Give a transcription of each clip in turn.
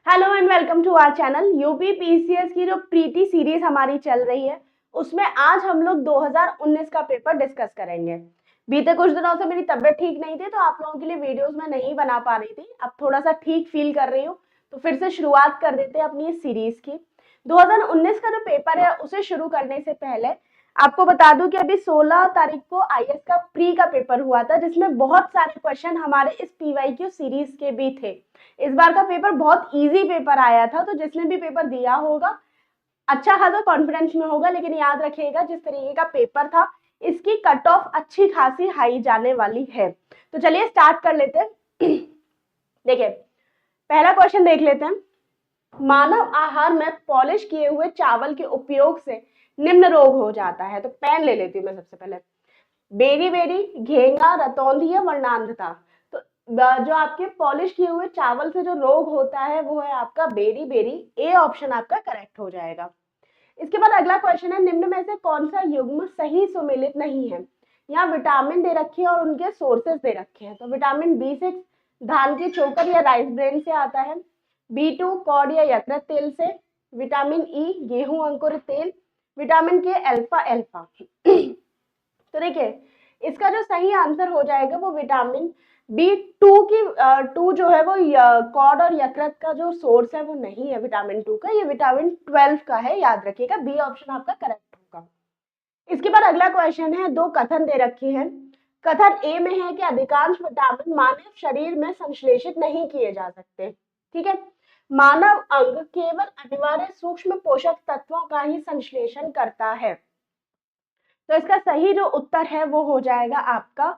Hello and welcome to our channel. UP PCS की जो pretty series हमारी चल रही है उसमें आज हम लोग 2019 का पेपर डिस्कस करेंगे। बीते कुछ दिनों से मेरी तबीयत ठीक नहीं थी तो आप लोगों के लिए वीडियोस मैं नहीं बना पा रही थी। अब थोड़ा सा ठीक फील कर रही हूँ तो फिर से शुरुआत कर देते हैं अपनी इस सीरीज की। 2019 का जो पेपर है उसे शुरू करने से पहले आपको बता दूं कि अभी 16 तारीख को आईएएस का प्री का पेपर हुआ था जिसमें बहुत सारे क्वेश्चन हमारे इस पीवाईक्यू सीरीज के भी थे। इस बार का पेपर बहुत इजी पेपर आया था तो जिसने भी पेपर दिया होगा अच्छा खासा कॉन्फिडेंस में होगा, लेकिन याद रखिएगा जिस तरीके का पेपर था इसकी कट ऑफ अच्छी खासी हाई जाने वाली है। तो चलिए स्टार्ट कर लेते हैं। देखिए पहला क्वेश्चन देख लेते हैं। मानव आहार में पॉलिश किए हुए चावल के उपयोग से निम्न रोग हो जाता है। तो पेन ले लेती हूँ मैं सबसे पहले। बेरी बेरी, घेंगा, रतौंधी या वर्णांधता। तो जो आपके पॉलिश किए हुए चावल से जो रोग होता है वो है आपका बेरी बेरी। ए ऑप्शन आपका करेक्ट हो जाएगा। इसके बाद अगला क्वेश्चन है, निम्न में से कौन सा युग्म सही सुमेलित नहीं है। यहाँ विटामिन दे रखे हैं और उनके सोर्सेस दे रखे हैं। तो विटामिन B6 धान की चोकर या राइस ब्रेन से आता है। B2 कॉड या यकृत तेल से। विटामिन ई गेहूं अंकुर तेल। विटामिन के अल्फा अल्फा। तो देखिए इसका जो सही आंसर हो जाएगा वो विटामिन B2 की टू जो है वो कॉड और यकृत का जो सोर्स है वो नहीं है विटामिन 2 का, ये विटामिन 12 का है। याद रखिएगा बी ऑप्शन आपका करेक्ट होगा। इसके बाद अगला क्वेश्चन है, दो कथन दे रखी है। कथन ए में है कि अधिकांश विटामिन मानव शरीर में संश्लेषित नहीं किए जा सकते। ठीक है, मानव अंग केवल अनिवार्य सूक्ष्म पोषक तत्वों का ही संश्लेषण करता है। तो इसका सही जो उत्तर है वो हो जाएगा आपका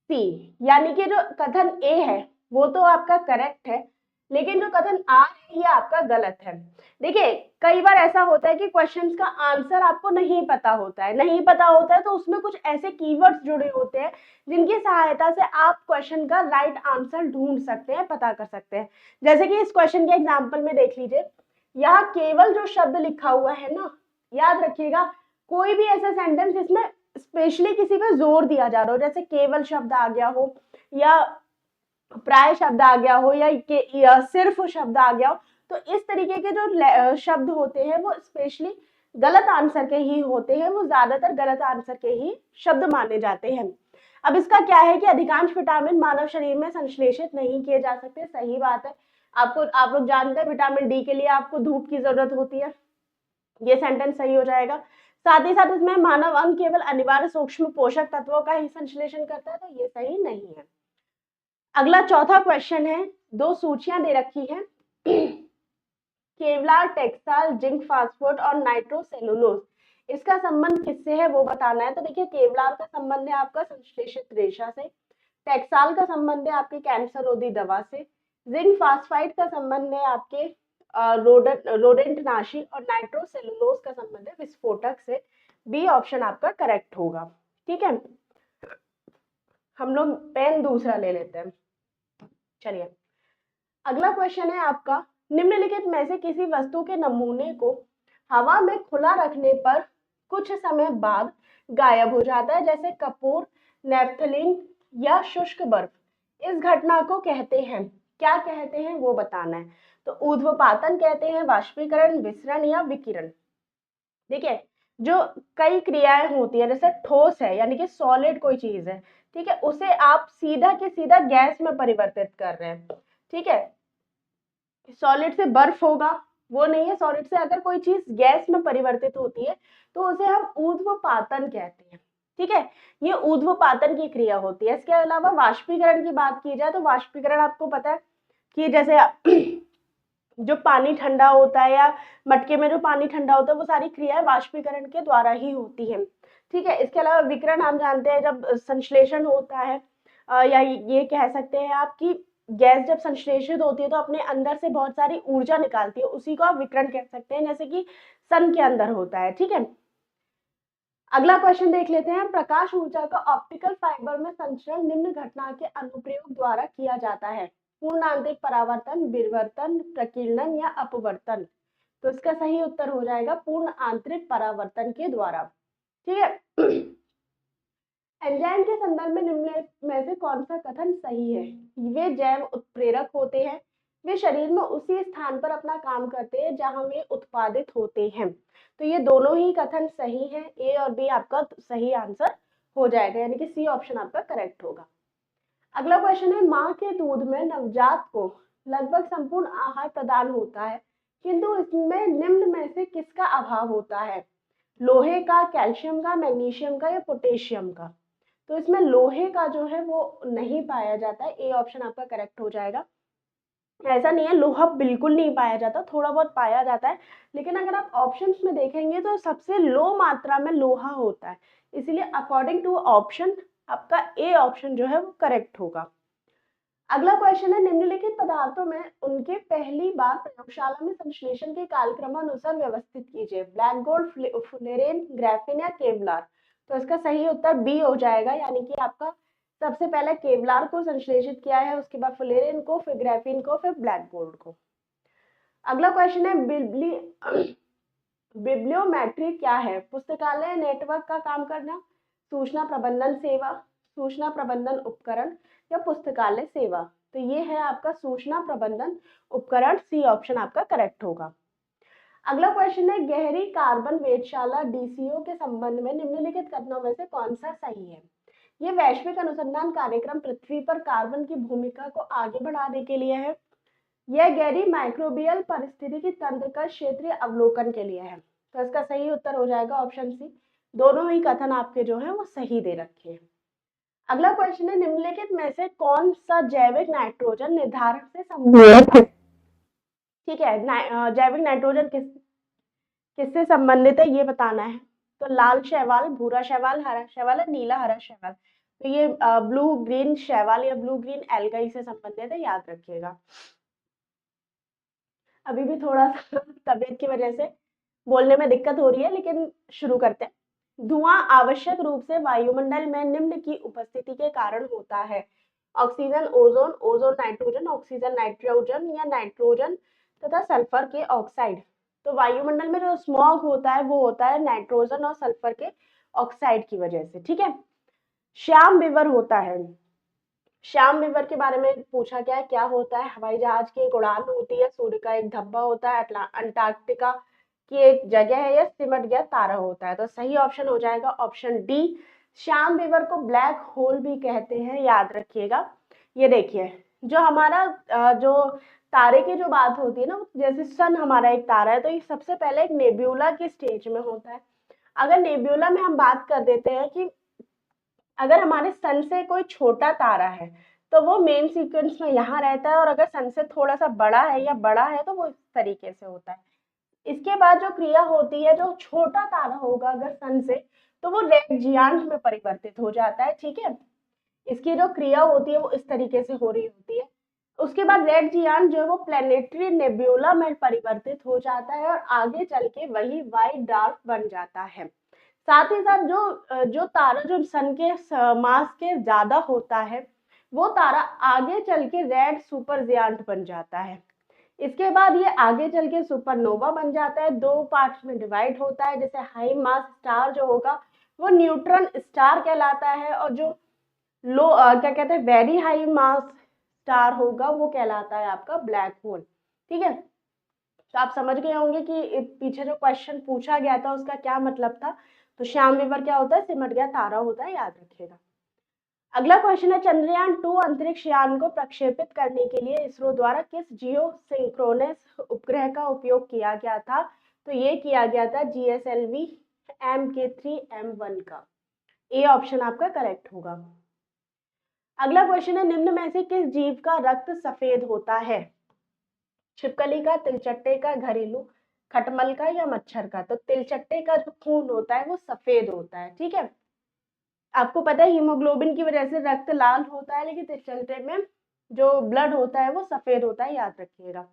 सी, यानी कि जो कथन ए है वो तो आपका करेक्ट है, लेकिन जो कथन आर है ये आपका गलत है। देखिए कई बार ऐसा होता है कि क्वेश्चंस का आंसर आपको नहीं पता होता है, तो उसमें कुछ ऐसे कीवर्ड्स जुड़े होते हैं जिनकी सहायता से आप क्वेश्चन का राइट आंसर ढूंढ सकते हैं, पता कर सकते हैं। जैसे कि इस क्वेश्चन के एग्जाम्पल में देख लीजिए, यहाँ केवल जो शब्द लिखा हुआ है ना, याद रखिएगा कोई भी ऐसा सेंटेंस जिसमें स्पेशली किसी पे जोर दिया जा रहा हो, जैसे केवल शब्द आ गया हो या प्राय शब्द आ गया हो या सिर्फ शब्द आ गया हो, तो इस तरीके के जो शब्द होते हैं वो स्पेशली गलत आंसर के ही होते हैं, वो ज्यादातर गलत आंसर के ही शब्द माने जाते हैं। अब इसका क्या है कि अधिकांश विटामिन मानव शरीर में संश्लेषित नहीं किए जा सकते, सही बात है। आप लोग जानते हैं विटामिन डी के लिए आपको धूप की जरूरत होती है, ये सेंटेंस सही हो जाएगा। साथ ही साथ इसमें मानव अंग केवल अनिवार्य सूक्ष्म पोषक तत्वों का ही संश्लेषण करता है, तो ये सही नहीं है। अगला चौथा क्वेश्चन है, दो सूचियां दे रखी हैं। केवलार, टेक्साल, जिंक फास्फोट और नाइट्रोसेलुलोज, इसका संबंध किससे है वो बताना है। तो देखिए केवलार का संबंध है आपका संश्लेषित रेशा से। टेक्साल का संबंध है आपके कैंसर रोधी दवा से। जिंक फास्फाइड का संबंध है आपके रोडेंट नाशी। और नाइट्रोसेलुलोज का संबंध है विस्फोटक से। बी ऑप्शन आपका करेक्ट होगा। ठीक है, हम लोग पेन दूसरा ले लेते हैं। चलिए अगला क्वेश्चन है आपका, निम्नलिखित में से किसी वस्तु के नमूने को हवा में खुला रखने पर कुछ समय बाद गायब हो जाता है, जैसे कपूर, नेफ्थलीन या शुष्क बर्फ। इस घटना को कहते हैं, क्या कहते हैं वो बताना है। तो ऊर्ध्वपातन कहते हैं, वाष्पीकरण, विसरण या विकिरण। देखिए जो कई क्रियाएं होती है, जैसे ठोस है यानी कि सॉलिड कोई चीज है, ठीक है, उसे आप सीधा के सीधा गैस में परिवर्तित कर रहे हैं। ठीक है, सॉलिड से बर्फ होगा वो नहीं है, सॉलिड से अगर कोई चीज गैस में परिवर्तित होती है तो उसे हम ऊर्ध्वपातन कहते हैं। ठीक है, ये ऊर्ध्वपातन की क्रिया होती है। इसके अलावा वाष्पीकरण की बात की जाए तो वाष्पीकरण आपको पता है कि जैसे जो पानी ठंडा होता है या मटके में जो पानी ठंडा होता है वो सारी क्रियाएं वाष्पीकरण के द्वारा ही होती हैं। ठीक है, इसके अलावा विकिरण हम जानते हैं जब संश्लेषण होता है, या ये कह सकते हैं आप कि गैस जब संश्लेषित होती है तो अपने अंदर से बहुत सारी ऊर्जा निकालती है, उसी को आप विकिरण कह सकते हैं, जैसे कि सन के अंदर होता है। ठीक है, अगला क्वेश्चन देख लेते हैं, प्रकाश ऊर्जा का ऑप्टिकल फाइबर में संचरण निम्न घटना के अनुप्रयोग द्वारा किया जाता है। पूर्ण आंतरिक परावर्तन, विवर्तन, प्रकीर्णन या अपवर्तन। तो इसका सही उत्तर हो जाएगा पूर्ण आंतरिक परावर्तन के द्वारा। ठीक है, एंजाइम के संदर्भ में निम्न में से कौन सा कथन सही है। वे जैव उत्प्रेरक होते हैं, वे शरीर में उसी स्थान पर अपना काम करते हैं जहां वे उत्पादित होते हैं। तो ये दोनों ही कथन सही है, ए और बी आपका सही आंसर हो जाएगा, यानी कि सी ऑप्शन आपका करेक्ट होगा। अगला क्वेश्चन है, माँ के दूध में नवजात को लगभग संपूर्ण आहार प्रदान होता है, किंतु इसमें निम्न में से किसका अभाव होता है? लोहे का, कैल्शियम का, मैग्नीशियम का या पोटेशियम का? तो इसमें लोहे का जो है वो नहीं पाया जाता है, ए ऑप्शन आपका करेक्ट हो जाएगा। ऐसा नहीं है लोहा बिल्कुल नहीं पाया जाता, थोड़ा बहुत पाया जाता है, लेकिन अगर आप ऑप्शंस में देखेंगे तो सबसे लो मात्रा में लोहा होता है, इसलिए अकॉर्डिंग टू ऑप्शन आपका ए ऑप्शन जो है वो करेक्ट होगा। अगला क्वेश्चन है, निम्नलिखित पदार्थों में उनके पहली बार प्रयोगशाला में संश्लेषण के कालक्रमानुसार व्यवस्थित कीजिए। ब्लैक गोल्ड, फुलेरेन, ग्राफीन या केवलार? तो इसका सही उत्तर बी हो जाएगा, यानी कि आपका सबसे पहले केवलार को संश्लेषित किया है, उसके बाद फुलेरेन को, फिर ग्राफीन को, फिर ब्लैक गोल्ड को। अगला क्वेश्चन है, बिब्लियोमेट्री क्या है? पुस्तकालय नेटवर्क का काम करना, सूचना प्रबंधन सेवा, सूचना प्रबंधन उपकरण या पुस्तकालय सेवा? तो ये है आपका सूचना प्रबंधन उपकरण, सी ऑप्शन आपका करेक्ट होगा। अगला क्वेश्चन है, गहरी कार्बन वेधशाला डीसीओ के संबंध में निम्नलिखित कथनों में से कौन सा सही है? ये वैश्विक अनुसंधान कार्यक्रम पृथ्वी पर कार्बन की भूमिका को आगे बढ़ाने के लिए है। यह गहरी माइक्रोबियल पारिस्थितिकी तंत्र का क्षेत्रीय अवलोकन के लिए है। तो इसका सही उत्तर हो जाएगा ऑप्शन सी। दोनों ही कथन आपके जो है वो सही दे रखे हैं। अगला क्वेश्चन है, निम्नलिखित में से कौन सा जैविक नाइट्रोजन निर्धारण से संबंधित है? ठीक है, जैविक नाइट्रोजन किससे संबंधित है ये बताना है। तो लाल शैवाल, भूरा शैवाल, हरा शैवाल या नीला हरा शैवाल? तो ये ब्लू ग्रीन शैवाल या ब्लू ग्रीन एल्गाई से संबंधित है, याद रखिएगा। अभी भी थोड़ा सा तबीयत की वजह से बोलने में दिक्कत हो रही है, लेकिन शुरू करते हैं। धुआं आवश्यक रूप से वायुमंडल में निम्न की उपस्थिति के कारण होता है। Oxygen, ozone, ozone nitrogen, oxygen nitrogen या नाइट्रोजन तथा सल्फर के ऑक्साइड? तो वायुमंडल में जो स्मॉग होता है वो होता है नाइट्रोजन और सल्फर के ऑक्साइड की वजह से। ठीक है, श्याम विवर होता है, श्याम विवर के बारे में पूछा गया है, क्या होता है? हवाई जहाज की एक उड़ान होती है, सूर्य का एक धब्बा होता है, अंटार्कटिका की एक जगह है, या सिमट गया तारा होता है? तो सही ऑप्शन हो जाएगा ऑप्शन डी। श्याम विवर को ब्लैक होल भी कहते हैं, याद रखिएगा। ये देखिए, जो हमारा जो तारे की जो बात होती है ना, जैसे सन हमारा एक तारा है, तो ये सबसे पहले एक नेब्यूला की स्टेज में होता है। अगर नेब्यूला में हम बात कर देते हैं कि अगर हमारे सन से कोई छोटा तारा है तो वो मेन सीक्वेंस में यहाँ रहता है, और अगर सन से थोड़ा सा बड़ा है या बड़ा है तो वो इस तरीके से होता है। इसके बाद जो क्रिया होती है, जो छोटा तारा होगा अगर सन से, तो वो रेड जियांट में परिवर्तित हो जाता है। ठीक है, इसकी जो क्रिया होती है वो इस तरीके से हो रही होती है। उसके बाद रेड जियांट जो है वो प्लेनेटरी नेब्यूला में परिवर्तित हो जाता है और आगे चल के वही व्हाइट ड्वार्फ बन जाता है। साथ ही साथ जो तारा जो सन के मास के ज्यादा होता है, वो तारा आगे चल के रेड सुपर जियांट बन जाता है। इसके बाद ये आगे चल के सुपरनोवा बन जाता है, दो पार्ट्स में डिवाइड होता है। जैसे हाई मास स्टार जो होगा वो न्यूट्रॉन स्टार कहलाता है, और जो क्या कहते हैं वेरी हाई मास स्टार होगा वो कहलाता है आपका ब्लैक होल। ठीक है, तो आप समझ गए होंगे कि पीछे जो क्वेश्चन पूछा गया था उसका क्या मतलब था। तो श्याम विवर क्या होता है? सिमट गया तारा होता है, याद रखिएगा। अगला क्वेश्चन है, चंद्रयान 2 अंतरिक्ष यान को प्रक्षेपित करने के लिए इसरो द्वारा किस जियो सिंक्रोनस उपग्रह का उपयोग किया गया था? तो ये किया गया था GSLV MK3M1 का। ए ऑप्शन आपका करेक्ट होगा। अगला क्वेश्चन है, निम्न में से किस जीव का रक्त सफेद होता है? छिपकली का, तिलचट्टे का, घरेलू खटमल का या मच्छर का? तो तिलचट्टे का जो खून होता है वो सफेद होता है। ठीक है, आपको पता है हीमोग्लोबिन की वजह से रक्त लाल होता है, लेकिन तिलचट्टे में जो ब्लड होता है वो सफेद होता है, याद रखिएगा।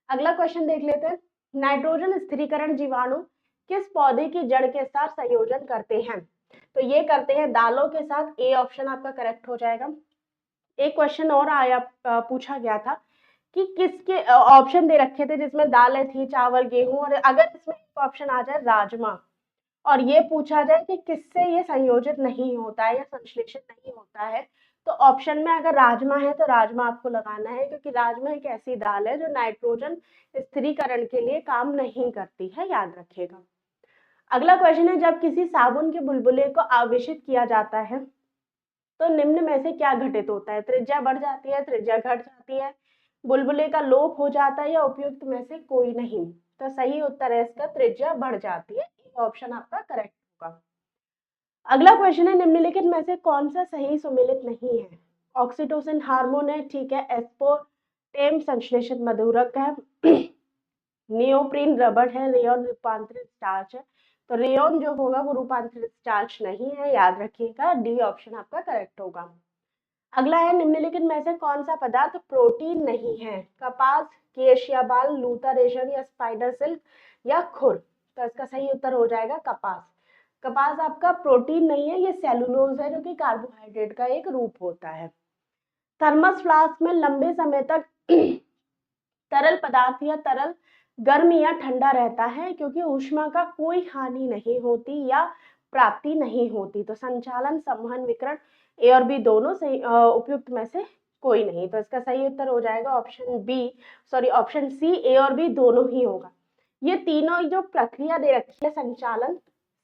अगला क्वेश्चन देख लेते हैं, नाइट्रोजन स्थिरीकरण जीवाणु किस पौधे की जड़ के साथ संयोजन करते हैं? तो ये करते हैं दालों के साथ, ए ऑप्शन आपका करेक्ट हो जाएगा। एक क्वेश्चन और आया, पूछा गया था कि किसके ऑप्शन दे रखे थे जिसमें दालें थी, चावल, गेहूं, और अगर इसमें एक ऑप्शन आ जाए राजमा, और ये पूछा जाए कि किससे ये संयोजित नहीं होता है या संश्लेषित नहीं होता है, तो ऑप्शन में अगर राजमा है तो राजमा आपको लगाना है, क्योंकि राजमा एक ऐसी दाल है जो नाइट्रोजन स्थिरीकरण के लिए काम नहीं करती है, याद रखिएगा। अगला क्वेश्चन है, जब किसी साबुन के बुलबुले को आवेशित किया जाता है तो निम्न में से क्या घटित होता है? त्रिज्या बढ़ जाती है, त्रिज्या घट जाती है, बुलबुले का लोप हो जाता है, या उपयुक्त में से कोई नहीं? तो सही उत्तर है इसका त्रिज्या बढ़ जाती है, ऑप्शन आपका करेक्ट होगा। अगला क्वेश्चन है, निम्नलिखित में से कौन सा सही सुमेलित नहीं है? ऑक्सीटोसिन हार्मोन है, ठीक है, एस्पार्टेम संश्लेषित मधुरक है, नियोप्रीन रबड़ है, रेयॉन रूपांतरित स्टार्च है। तो रेयॉन जो होगा वो रूपांतरित स्टार्च नहीं है, याद रखिएगा, डी ऑप्शन आपका करेक्ट होगा। अगला है, निम्नलिखित में से कौन सा पदार्थ प्रोटीन नहीं है? कपास, केश या बाल, लूता रेशम या स्पाइडर सिल्क या खुर? तो इसका सही उत्तर हो जाएगा कपास। कपास आपका प्रोटीन नहीं है, ये सेलुलोज है जो कि कार्बोहाइड्रेट का एक रूप होता है। थर्मस फ्लास्क में लंबे समय तक तरल पदार्थ या तरल गर्म या ठंडा रहता है क्योंकि ऊष्मा का कोई हानि नहीं होती या प्राप्ति नहीं होती। तो संचालन, संवहन, विकिरण, ए और बी दोनों सही, उपयुक्त में से कोई नहीं। तो इसका सही उत्तर हो जाएगा ऑप्शन सी, ए और बी दोनों ही होगा। ये तीनों जो प्रक्रिया दे रखी है, संचालन,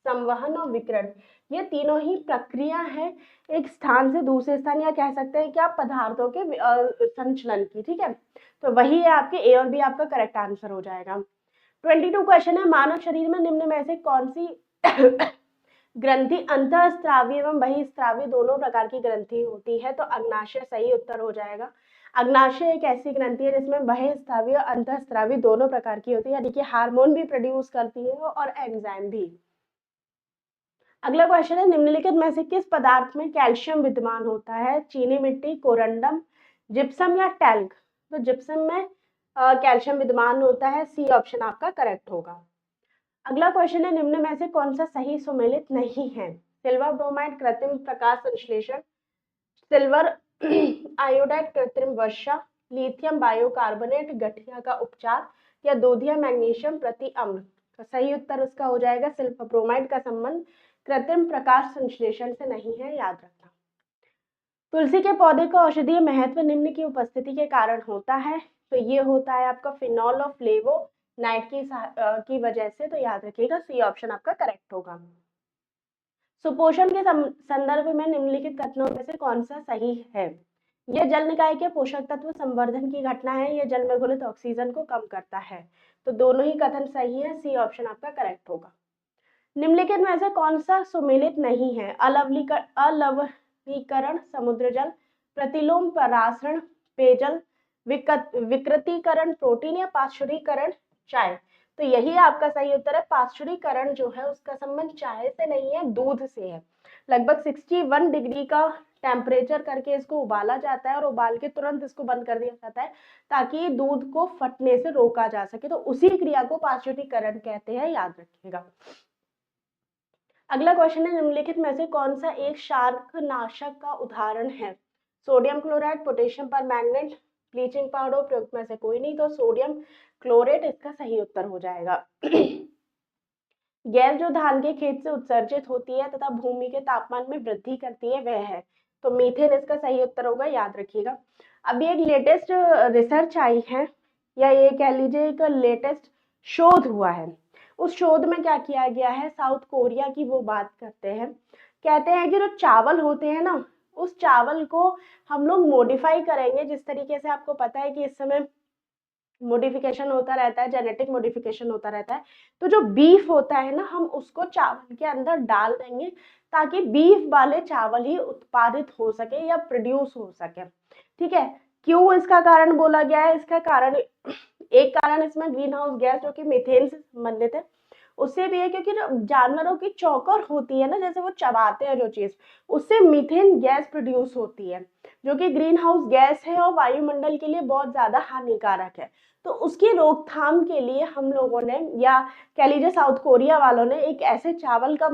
संवहन और विकिरण, ये तीनों ही प्रक्रिया है एक स्थान से दूसरे स्थान, या कह सकते हैं कि आप पदार्थों के संचलन की, ठीक है। तो वही है आपके ए और बी आपका करेक्ट आंसर हो जाएगा। 22 क्वेश्चन है, मानव शरीर में निम्न में से कौन सी ग्रंथि अंतःस्रावी एवं बहिःस्रावी दोनों प्रकार की ग्रंथि होती है? तो अग्नाशय सही उत्तर हो जाएगा। अग्नाशय एक ऐसी ग्रंथि है जिसमें बहिःस्रावी और अंतःस्रावी दोनों प्रकार की होती है, यानी कि हार्मोन भी प्रोड्यूस करती है और एंजाइम भी। अगला क्वेश्चन है, निम्नलिखित में से किस पदार्थ में कैल्शियम विद्यमान होता है? चीनी मिट्टी, कोरंडम, जिप्सम या टैल्क? तो जिप्सम में कैल्शियम विद्यमान होता है, सी ऑप्शन आपका करेक्ट होगा। अगला क्वेश्चन है, निम्न में से कौन सा सही सुमेलित नहीं है? सिल्वर ब्रोमाइड कृत्रिम प्रकाश संश्लेषण, सिल्वर आयोडाइड कृत्रिम वर्षा, लिथियम बायोकार्बोनेट गठिया का उपचार, या दूधिया मैग्नीशियम प्रति अम्ल? तो सही उत्तर उसका हो जाएगा सिल्वर ब्रोमाइड का संबंध कृत्रिम प्रकाश संश्लेषण से नहीं है, याद रखना। तुलसी के पौधे का औषधीय महत्व निम्न की उपस्थिति के कारण होता है। तो ये होता है आपका फिनॉल और फ्लेवोनाइड की वजह से। तो याद रखिएगा, सी ऑप्शन आपका करेक्ट होगा। सुपोषण के संदर्भ में निम्नलिखित कथनों में से कौन सा सही है? यह जल निकाय के पोषक तत्व संवर्धन की घटना है, यह जल में घुलित ऑक्सीजन को कम करता है। तो दोनों ही कथन सही है, सी ऑप्शन आपका करेक्ट होगा। निम्नलिखित में से कौन सा सुमेलित नहीं है? अलवणीकरण समुद्र जल, प्रतिलोम परासरण पेयजल, विकृतीकरण प्रोटीन, या पार्श्वीकरण चाय? तो यही आपका सही उत्तर है। पार्श्वीकरण जो है उसका संबंध चाय से नहीं है, दूध से है। लगभग 61 डिग्री का टेम्परेचर करके इसको उबाला जाता है और उबाल के तुरंत इसको बंद कर दिया जाता है ताकि दूध को फटने से रोका जा सके। तो उसी क्रिया को पार्श्वीकरण कहते हैं, याद रखिएगा। अगला क्वेश्चन है, निम्नलिखित में से कौन सा एक शार्कनाशक का उदाहरण है? Sodium chloride, potassium permanganate, bleaching powder, उपयुक्त में से कोई नहीं। तो सोडियम क्लोरेट इसका सही उत्तर हो जाएगा। गैस जो धान के खेत से उत्सर्जित होती है तथा भूमि के तापमान में वृद्धि करती है वह है? तो मीथेन इसका सही उत्तर होगा, याद रखिएगा। अभी एक लेटेस्ट रिसर्च आई है, या ये कह लीजिए एक लेटेस्ट शोध हुआ है। उस शोध में क्या किया गया है, साउथ कोरिया की वो बात करते हैं। कहते हैं कि जो चावल होते हैं ना, उस चावल को हम लोग मॉडिफाई करेंगे। जिस तरीके से आपको पता है कि इस समय मॉडिफिकेशन होता रहता है, जेनेटिक मॉडिफिकेशन होता रहता है। तो जो बीफ होता है ना, हम उसको चावल के अंदर डाल देंगे ताकि बीफ वाले चावल ही उत्पादित हो सके या प्रोड्यूस हो सके, ठीक है। क्यों इसका कारण बोला गया है? इसका कारण, एक कारण इसमें ग्रीन हाउस गैस जो कि मीथेन से संबंधित है, उससे भी है क्योंकि जो जानवरों की चौकर होती है ना, जैसे वो चबाते हैं जो चीज, उससे मीथेन गैस प्रोड्यूस होती है जो कि ग्रीन हाउस गैस है और वायुमंडल के लिए बहुत ज्यादा हानिकारक है। तो उसकी रोकथाम के लिए हम लोगों ने, या कह लीजिए साउथ कोरिया वालों ने, एक ऐसे चावल का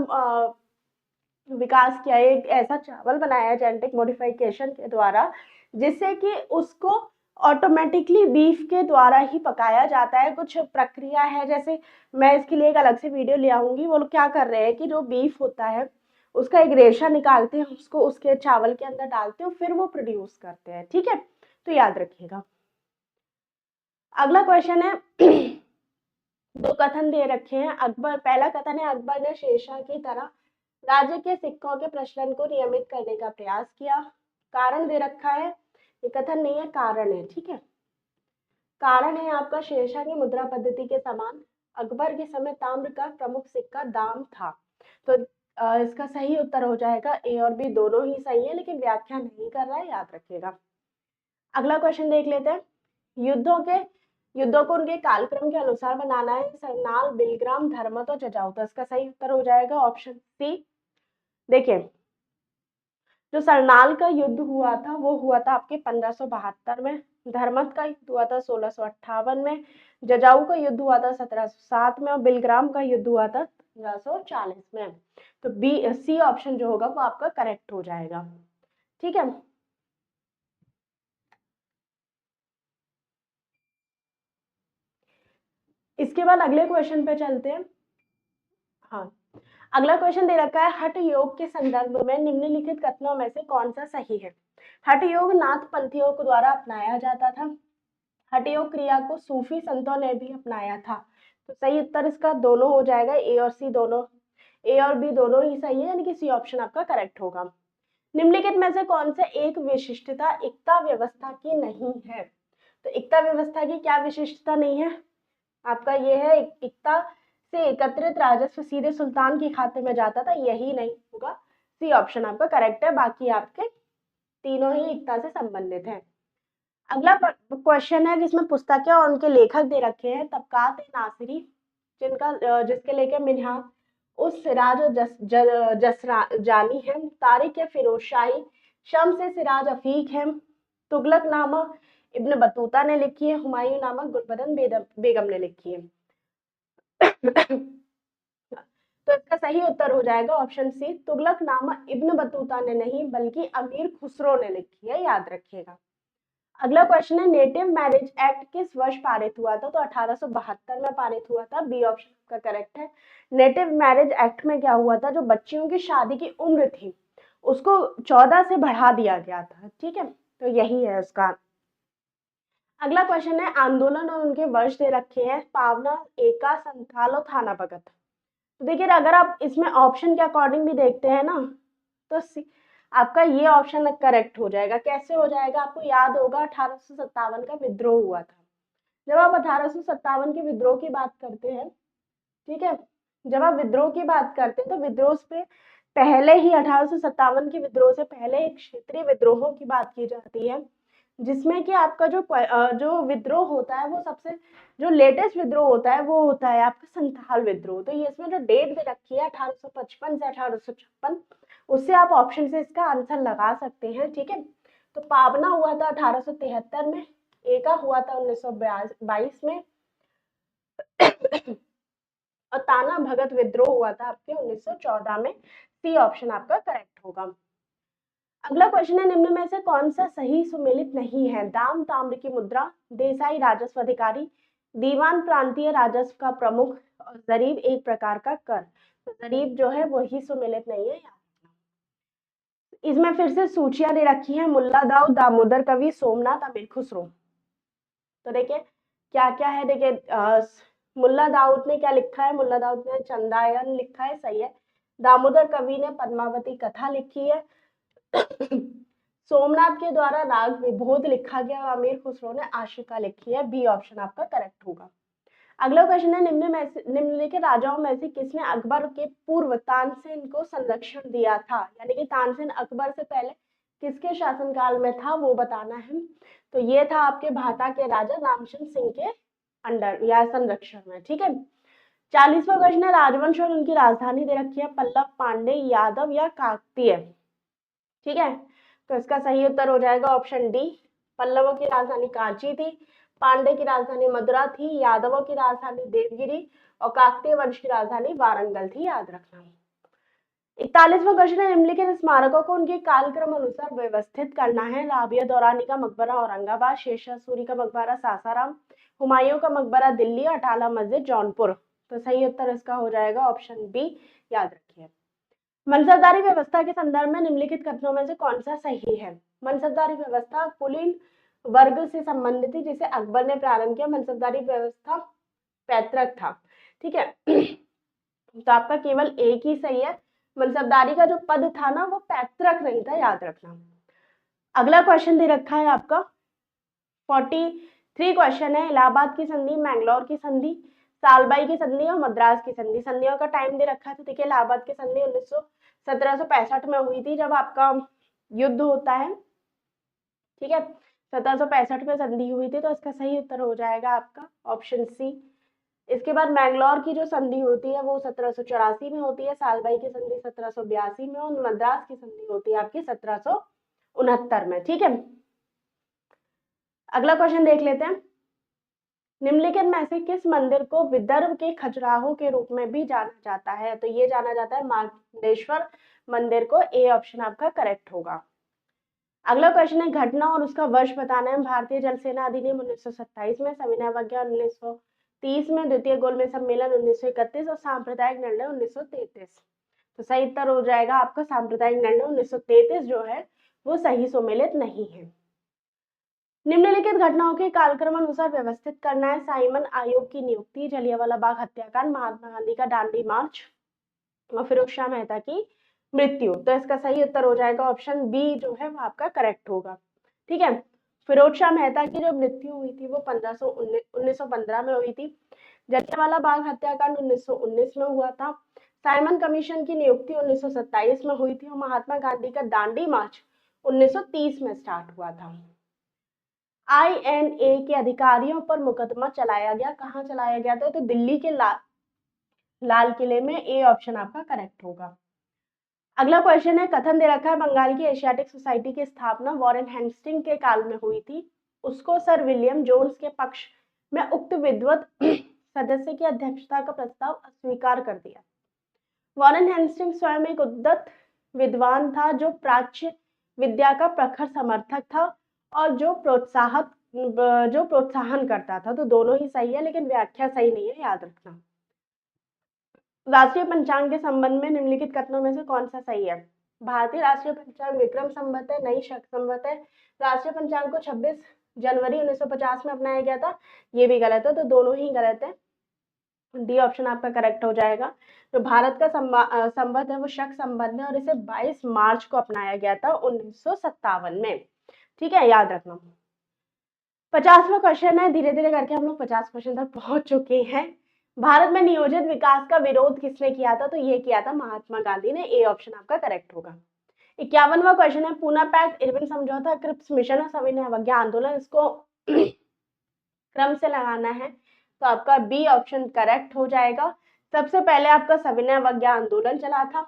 विकास किया, एक ऐसा चावल बनाया जेनेटिक मॉडिफिकेशन के द्वारा, जिससे कि उसको ऑटोमेटिकली बीफ के द्वारा ही पकाया जाता है। कुछ प्रक्रिया है, जैसे मैं इसके लिए एक अलग से वीडियो ले आऊंगी। वो लोग क्या कर रहे हैं कि जो बीफ होता है उसका एक रेशा निकालते हैं, उसको उसके चावल के अंदर डालते हैं, फिर वो प्रोड्यूस करते हैं। ठीक है, तो याद रखिएगा। अगला क्वेश्चन है दो कथन दे रखे हैं। अकबर, पहला कथन है अकबर ने शेरशाह की तरह राज्य के सिक्कों के प्रचलन को नियमित करने का प्रयास किया। कारण दे रखा है, ये कथन नहीं है, कारण है। ठीक है, कारण है आपका शेरशाह की मुद्रा पद्धति के समान अकबर के समय ताम्र का प्रमुख सिक्का दाम था। तो इसका सही उत्तर हो जाएगा ए और बी दोनों ही सही है, लेकिन व्याख्या नहीं कर रहा है, याद रखिएगा। अगला क्वेश्चन देख लेते हैं। युद्धों को उनके कालक्रम के अनुसार बनाना है। सरनाल, बिलग्राम, धर्मत और जजाऊ। तो इसका सही उत्तर हो जाएगा ऑप्शन सी। देखिए, जो सरनाल का युद्ध हुआ था वो हुआ था आपके 1572 में, धर्मत का युद्ध हुआ था 1658 में, जजाऊ का युद्ध हुआ था 1707 में और बिलग्राम का युद्ध हुआ था 1540 में। तो बी सी ऑप्शन जो होगा वो आपका करेक्ट हो जाएगा। ठीक है, इसके बाद अगले क्वेश्चन पे चलते हैं। हाँ, अगला क्वेश्चन दे रखा है हठ योग के संदर्भ में निम्नलिखित कथनों में से कौन सा सही है। हठ योग नाथ पंथियों के द्वारा अपनाया जाता था। हठ योग क्रिया को सूफी संतों ने भी अपनाया था। तो सही उत्तर इसका दोनों हो जाएगा, ए और सी दोनों, ए और बी दोनों ही सही है, यानी कि सी ऑप्शन आपका करेक्ट होगा। निम्नलिखित में से कौन से एक विशिष्टता एकता व्यवस्था की नहीं है। तो एकता व्यवस्था की क्या विशिष्टता नहीं है आपका, ये है एकता से एकत्रित राजस्व सीधे सुल्तान के खाते में जाता था, यही नहीं होगा, सी ऑप्शन आपका करेक्ट है, बाकी आपके तीनों ही एकता से संबंधित हैं। अगला क्वेश्चन है जिसमें पुस्तकें और उनके लेखक दे रखे हैं। तबकात नासिरी जिसके लेके मिन्हा उस सिराज और जसरा जानी है। तारिक या फिरोज शाही, शम से सिराज अफीक है। तुगलक नामा इब्न बतूता ने लिखी है। हुमायूं नामा गुलबदन बेगम ने लिखी है। तो इसका सही उत्तर हो जाएगा ऑप्शन सी, तुगलक नामा इब्न बतूता ने नहीं बल्कि अमीर खुसरो ने लिखी है, याद रखिएगा। अगला क्वेश्चन है नेटिव मैरिज एक्ट किस वर्ष पारित हुआ था। तो 1872 में पारित हुआ था, बी ऑप्शन का करेक्ट है। नेटिव मैरिज एक्ट में क्या हुआ था, जो बच्चियों की शादी की उम्र थी उसको 14 से बढ़ा दिया गया था। ठीक है, तो यही है उसका। अगला क्वेश्चन है आंदोलन और उनके वर्ष दे रखे हैं। पावना, एका, संथाल और थाना भगत। तो देखिए, अगर आप इसमें ऑप्शन के अकॉर्डिंग भी देखते हैं ना, तो आपका ये ऑप्शन करेक्ट हो जाएगा। कैसे हो जाएगा, आपको याद होगा 1857 का विद्रोह हुआ था। जब आप 1857 के विद्रोह की बात करते हैं, ठीक है, जब आप विद्रोह की बात करते हैं तो विद्रोह पे पहले ही 1857 के विद्रोह से पहले एक क्षेत्रीय विद्रोहों की बात की जाती है, जिसमें कि आपका जो विद्रोह होता है वो सबसे जो लेटेस्ट विद्रोह होता है वो होता है आपका संथाल विद्रोह। तो ये इसमें जो डेट दे रखी है 1855 से 1856, उससे आप ऑप्शन से इसका आंसर लगा सकते हैं। ठीक है, तो पावना हुआ था 1873 में, एका हुआ था 1922 में और ताना भगत विद्रोह हुआ था आपके 1914 में। सी ऑप्शन आपका करेक्ट होगा। अगला क्वेश्चन है निम्न में से कौन सा सही सुमेलित नहीं है। दाम ताम्र की मुद्रा, देसाई राजस्व अधिकारी, दीवान प्रांतीय राजस्व का प्रमुख और जरीब एक प्रकार का कर। तो जरीब जो है वही सुमेलित नहीं है। इसमें फिर से सूचियां दे रखी हैं। मुल्ला दाऊद, दामोदर कवि, सोमनाथ, अमीर खुसरो। तो देखिए क्या क्या है, देखिए मुल्ला दाऊद ने क्या लिखा है, मुल्ला दाऊद ने चंदायन लिखा है, सही है। दामोदर कवि ने पद्मावती कथा लिखी है। सोमनाथ के द्वारा राग विबोध लिखा गया और अमीर खुसरो ने आशिका लिखी है, बी ऑप्शन आपका करेक्ट होगा। अगला क्वेश्चन है निम्नलिखित राजाओं में से किसने अकबर के पूर्व तानसेन को संरक्षण दिया था, यानी कि तानसेन अकबर से पहले किसके शासनकाल में था वो बताना है। तो ये था आपके भाटा के राजा रामचंद्र सिंह के अंडर या संरक्षण में। ठीक है, 40वां क्वेश्चन है राजवंश और उनकी राजधानी दे रखी है। पल्लव, पांडे, यादव या काकतीय। ठीक है, तो इसका सही उत्तर हो जाएगा ऑप्शन डी। पल्लवों की राजधानी कांची थी, पांडे की राजधानी मदुरा थी, यादवों की राजधानी देवगिरी और काकतीय वंश की राजधानी वारंगल थी, याद रखना। 41वां क्वेश्चन है निम्नलिखित स्मारकों को उनके कालक्रम अनुसार व्यवस्थित करना है। राबिया दौरानी का मकबरा औरंगाबाद, शेरशाह सूरी का मकबरा सासाराम, हुमायूं का मकबरा दिल्ली, अटाला मस्जिद जौनपुर। तो सही उत्तर इसका हो जाएगा ऑप्शन बी, याद रखिए। मनसबदारी व्यवस्था के संदर्भ में निम्नलिखित कथनों में से कौन सा सही है? मनसबदारी व्यवस्था कुलीन वर्ग से संबंधित थी जिसे अकबर ने प्रारंभ किया। मनसबदारी व्यवस्था पैतृक था। ठीक है तो आपका केवल एक ही सही है। मनसबदारी का जो पद था ना वो पैतृक नहीं था, याद रखना। अगला क्वेश्चन दे रखा है आपका 43 क्वेश्चन है। इलाहाबाद की संधि, मैंगलोर की संधि, सालबाई की संधि और मद्रास की संधि। संधियों का टाइम दे रखा है। तो देखिए इलाहाबाद की संधि 1765 में हुई थी जब आपका युद्ध होता है। ठीक है 1765 में संधि हुई थी, तो इसका सही उत्तर हो जाएगा आपका ऑप्शन सी। इसके बाद मैंगलोर की जो संधि होती है वो 1784 में होती है। सालबाई की संधि 1782 में और मद्रास की संधि होती है आपकी 1769 में। ठीक है अगला क्वेश्चन देख लेते हैं। निम्नलिखित में से किस मंदिर को विदर्भ के खजुराहो के रूप में भी जाना जाता है? तो ये जाना जाता है मार्कंडेश्वर मंदिर को। ए ऑप्शन आपका करेक्ट होगा। अगला क्वेश्चन है घटना और उसका वर्ष बताना है। भारतीय जल सेना अधिनियम 1927 में, सविनय अवज्ञा 1930 में, द्वितीय गोलमेज सम्मेलन 1931 और सांप्रदायिक निर्णय 1933। तो सही उत्तर हो जाएगा आपका सांप्रदायिक निर्णय 1933 जो है वो सही सुमेलित नहीं है। निम्नलिखित घटनाओं के कालक्रम अनुसार व्यवस्थित करना है। साइमन आयोग की नियुक्ति, जलियांवाला बाग हत्याकांड, महात्मा गांधी का दांडी मार्च और फिरोज शाह मेहता की मृत्यु। तो इसका सही उत्तर हो जाएगा ऑप्शन बी जो है वो आपका करेक्ट होगा। ठीक है फिरोज शाह मेहता की जो मृत्यु हुई थी वो 1915 में हुई थी। जलियांवाला बाग हत्याकांड 1919 में हुआ था। साइमन कमीशन की नियुक्ति 1927 में हुई थी और महात्मा गांधी का दांडी मार्च 1930 में स्टार्ट हुआ था। INA के अधिकारियों पर मुकदमा चलाया गया, कहाँ चलाया गया था? तो दिल्ली के लाल किले में। ए ऑप्शन आपका करेक्ट होगा। अगला क्वेश्चन है कथन दे रखा है बंगाल की एशियाटिक सोसाइटी की स्थापना वॉरेन हेस्टिंग के काल में हुई थी। उसको सर विलियम जोन्स के पक्ष में उक्त विद्वत सदस्य की अध्यक्षता का प्रस्ताव अस्वीकार कर दिया। वॉरेन हेस्टिंग स्वयं एक उद्यत विद्वान था जो प्राच्य विद्या का प्रखर समर्थक था और जो प्रोत्साहन करता था। तो दोनों ही सही है लेकिन व्याख्या सही नहीं है, याद रखना। राष्ट्रीय पंचांग के संबंध में निम्नलिखित कथनों में से कौन सा सही है? भारतीय राष्ट्रीय पंचांग विक्रम संवत है, नई शक संवत है। राष्ट्रीय पंचांग को 26 जनवरी 1950 में अपनाया गया था, ये भी गलत है। तो दोनों ही गलत है। डी ऑप्शन आपका करेक्ट हो जाएगा। जो भारत का संवत है वो शक संवत है और इसे 22 मार्च को अपनाया गया था 1957 में। ठीक है याद रखना। 50वां क्वेश्चन है। धीरे धीरे करके हम लोग 50 क्वेश्चन तक पहुंच चुके हैं। भारत में नियोजित विकास का विरोध किसने किया था? तो ये किया था महात्मा गांधी ने। ए ऑप्शन आपका करेक्ट होगा। 51वां क्वेश्चन है। पूना पैक्ट, इरविन समझौता, क्रिप्स मिशन और सविनय अवज्ञा आंदोलन, इसको क्रम से लगाना है तो आपका बी ऑप्शन करेक्ट हो जाएगा। सबसे पहले आपका सविनय अवज्ञा आंदोलन चला था।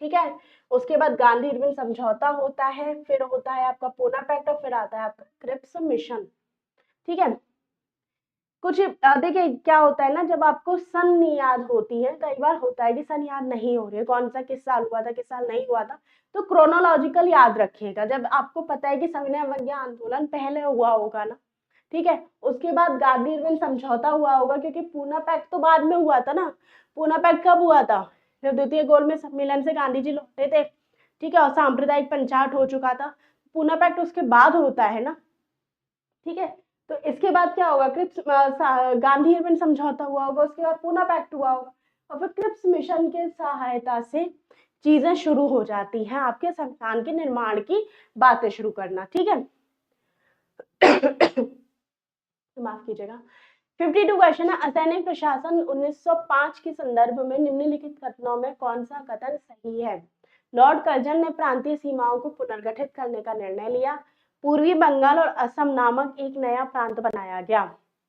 ठीक है उसके बाद गांधी इरविन समझौता होता है, फिर होता है आपका पूना पैक्ट और फिर आता है आपका क्रिप्स मिशन। ठीक है कुछ देखिए क्या होता है ना, जब आपको सन याद होती है, कई बार होता है कि सन याद नहीं हो रही है, कौन सा किस साल हुआ था किस साल नहीं हुआ था, तो क्रोनोलॉजिकल याद रखिएगा। जब आपको पता है कि सविनय अवज्ञा आंदोलन पहले हुआ होगा ना, ठीक है उसके बाद गांधी इरविन समझौता हुआ होगा, क्योंकि पूना पैक्ट तो बाद में हुआ था ना। पूना पैक्ट कब हुआ था? जब द्वितीय गोलमेज सम्मेलन से गांधी जी लौटे थे। ठीक है और सांप्रदायिक पंचाट हो चुका था। पूना पैक्ट उसके बाद होता है ना। ठीक है तो इसके बाद क्या होगा? क्रिप्स गांधी इरविन समझौता हुआ होगा, उसके बाद पूना पैक्ट हुआ होगा और फिर क्रिप्स मिशन के सहायता से चीजें शुरू हो जाती हैं, आपके संविधान के निर्माण की बातें शुरू करना। ठीक है माफ कीजिएगा। 52 क्वेश्चन है। असैनिक प्रशासन 1905 के संदर्भ में निम्नलिखित कथनों में कौन सा कथन सही है? लॉर्ड कर्जन ने प्रांतीय सीमाओं को पुनर्गठित करने का निर्णय लिया। पूर्वी बंगाल और असम नामक एक नया प्रांत बनाया गया।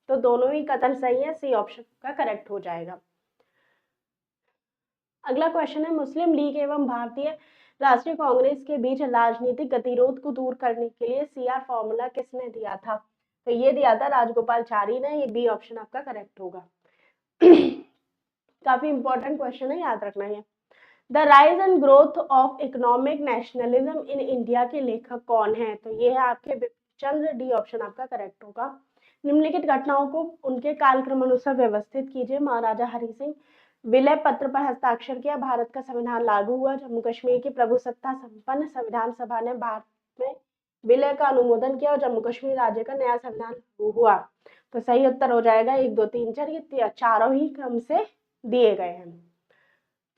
तो दोनों ही कथन सही है, सी ऑप्शन का करेक्ट हो जाएगा। अगला क्वेश्चन है। मुस्लिम लीग एवं भारतीय राष्ट्रीय कांग्रेस के बीच राजनीतिक गतिरोध को दूर करने के लिए CR फॉर्मूला किसने दिया था? तो ये दिया था राजगोपालचारी ने। ये बी ऑप्शन आपका करेक्ट होगा। काफी इंपॉर्टेंट क्वेश्चन है, याद रखना है। The rise and growth of economic nationalism in India के लेखक कौन है? तो ये है आपके बिपिन। डी ऑप्शन आपका करेक्ट होगा। निम्नलिखित घटनाओं को उनके कालक्रम अनुसार व्यवस्थित कीजिए। महाराजा हरि सिंह, विलय पत्र पर हस्ताक्षर किया, भारत का संविधान लागू हुआ, जम्मू कश्मीर की प्रभुसत्ता संपन्न संविधान सभा ने भारत में विलय का अनुमोदन किया और जम्मू कश्मीर राज्य का नया संविधान लागू हुआ। तो सही उत्तर हो जाएगा 1 2 3 4, ये चारों ही क्रम से दिए गए हैं।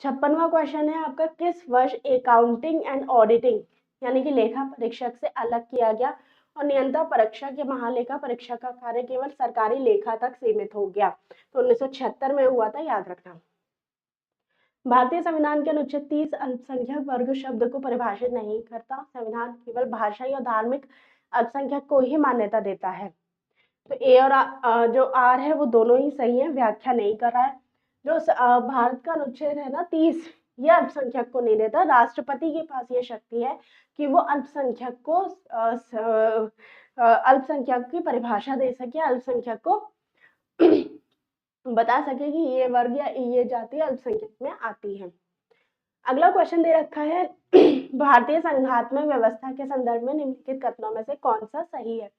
56वां क्वेश्चन है आपका, किस वर्ष अकाउंटिंग एंड ऑडिटिंग यानी कि लेखा परीक्षक से अलग किया गया और नियंत्रण परीक्षक या महालेखा परीक्षक का कार्य केवल सरकारी लेखा तक सीमित हो गया? तो 1976 में हुआ था, याद रखना। भारतीय संविधान के अनुच्छेद 30 अल्पसंख्यक वर्ग शब्द को परिभाषित नहीं करता। संविधान केवल भाषाई और धार्मिक अल्पसंख्यक को ही मान्यता देता है। तो ए और जो आर है वो दोनों ही सही है, व्याख्या नहीं कर रहा है। जो भारत का अनुच्छेद है ना 30, ये अल्पसंख्यक को नहीं देता। राष्ट्रपति के पास ये शक्ति है कि वो अल्पसंख्यक को अल्पसंख्यक की परिभाषा दे सके, अल्पसंख्यक को बता सके कि ये वर्ग या ये जाति अल्पसंख्यक में आती है। अगला क्वेश्चन दे रखा है, भारतीय संघात्मक व्यवस्था के संदर्भ में निम्नलिखित कथनों में से कौन सा सही है?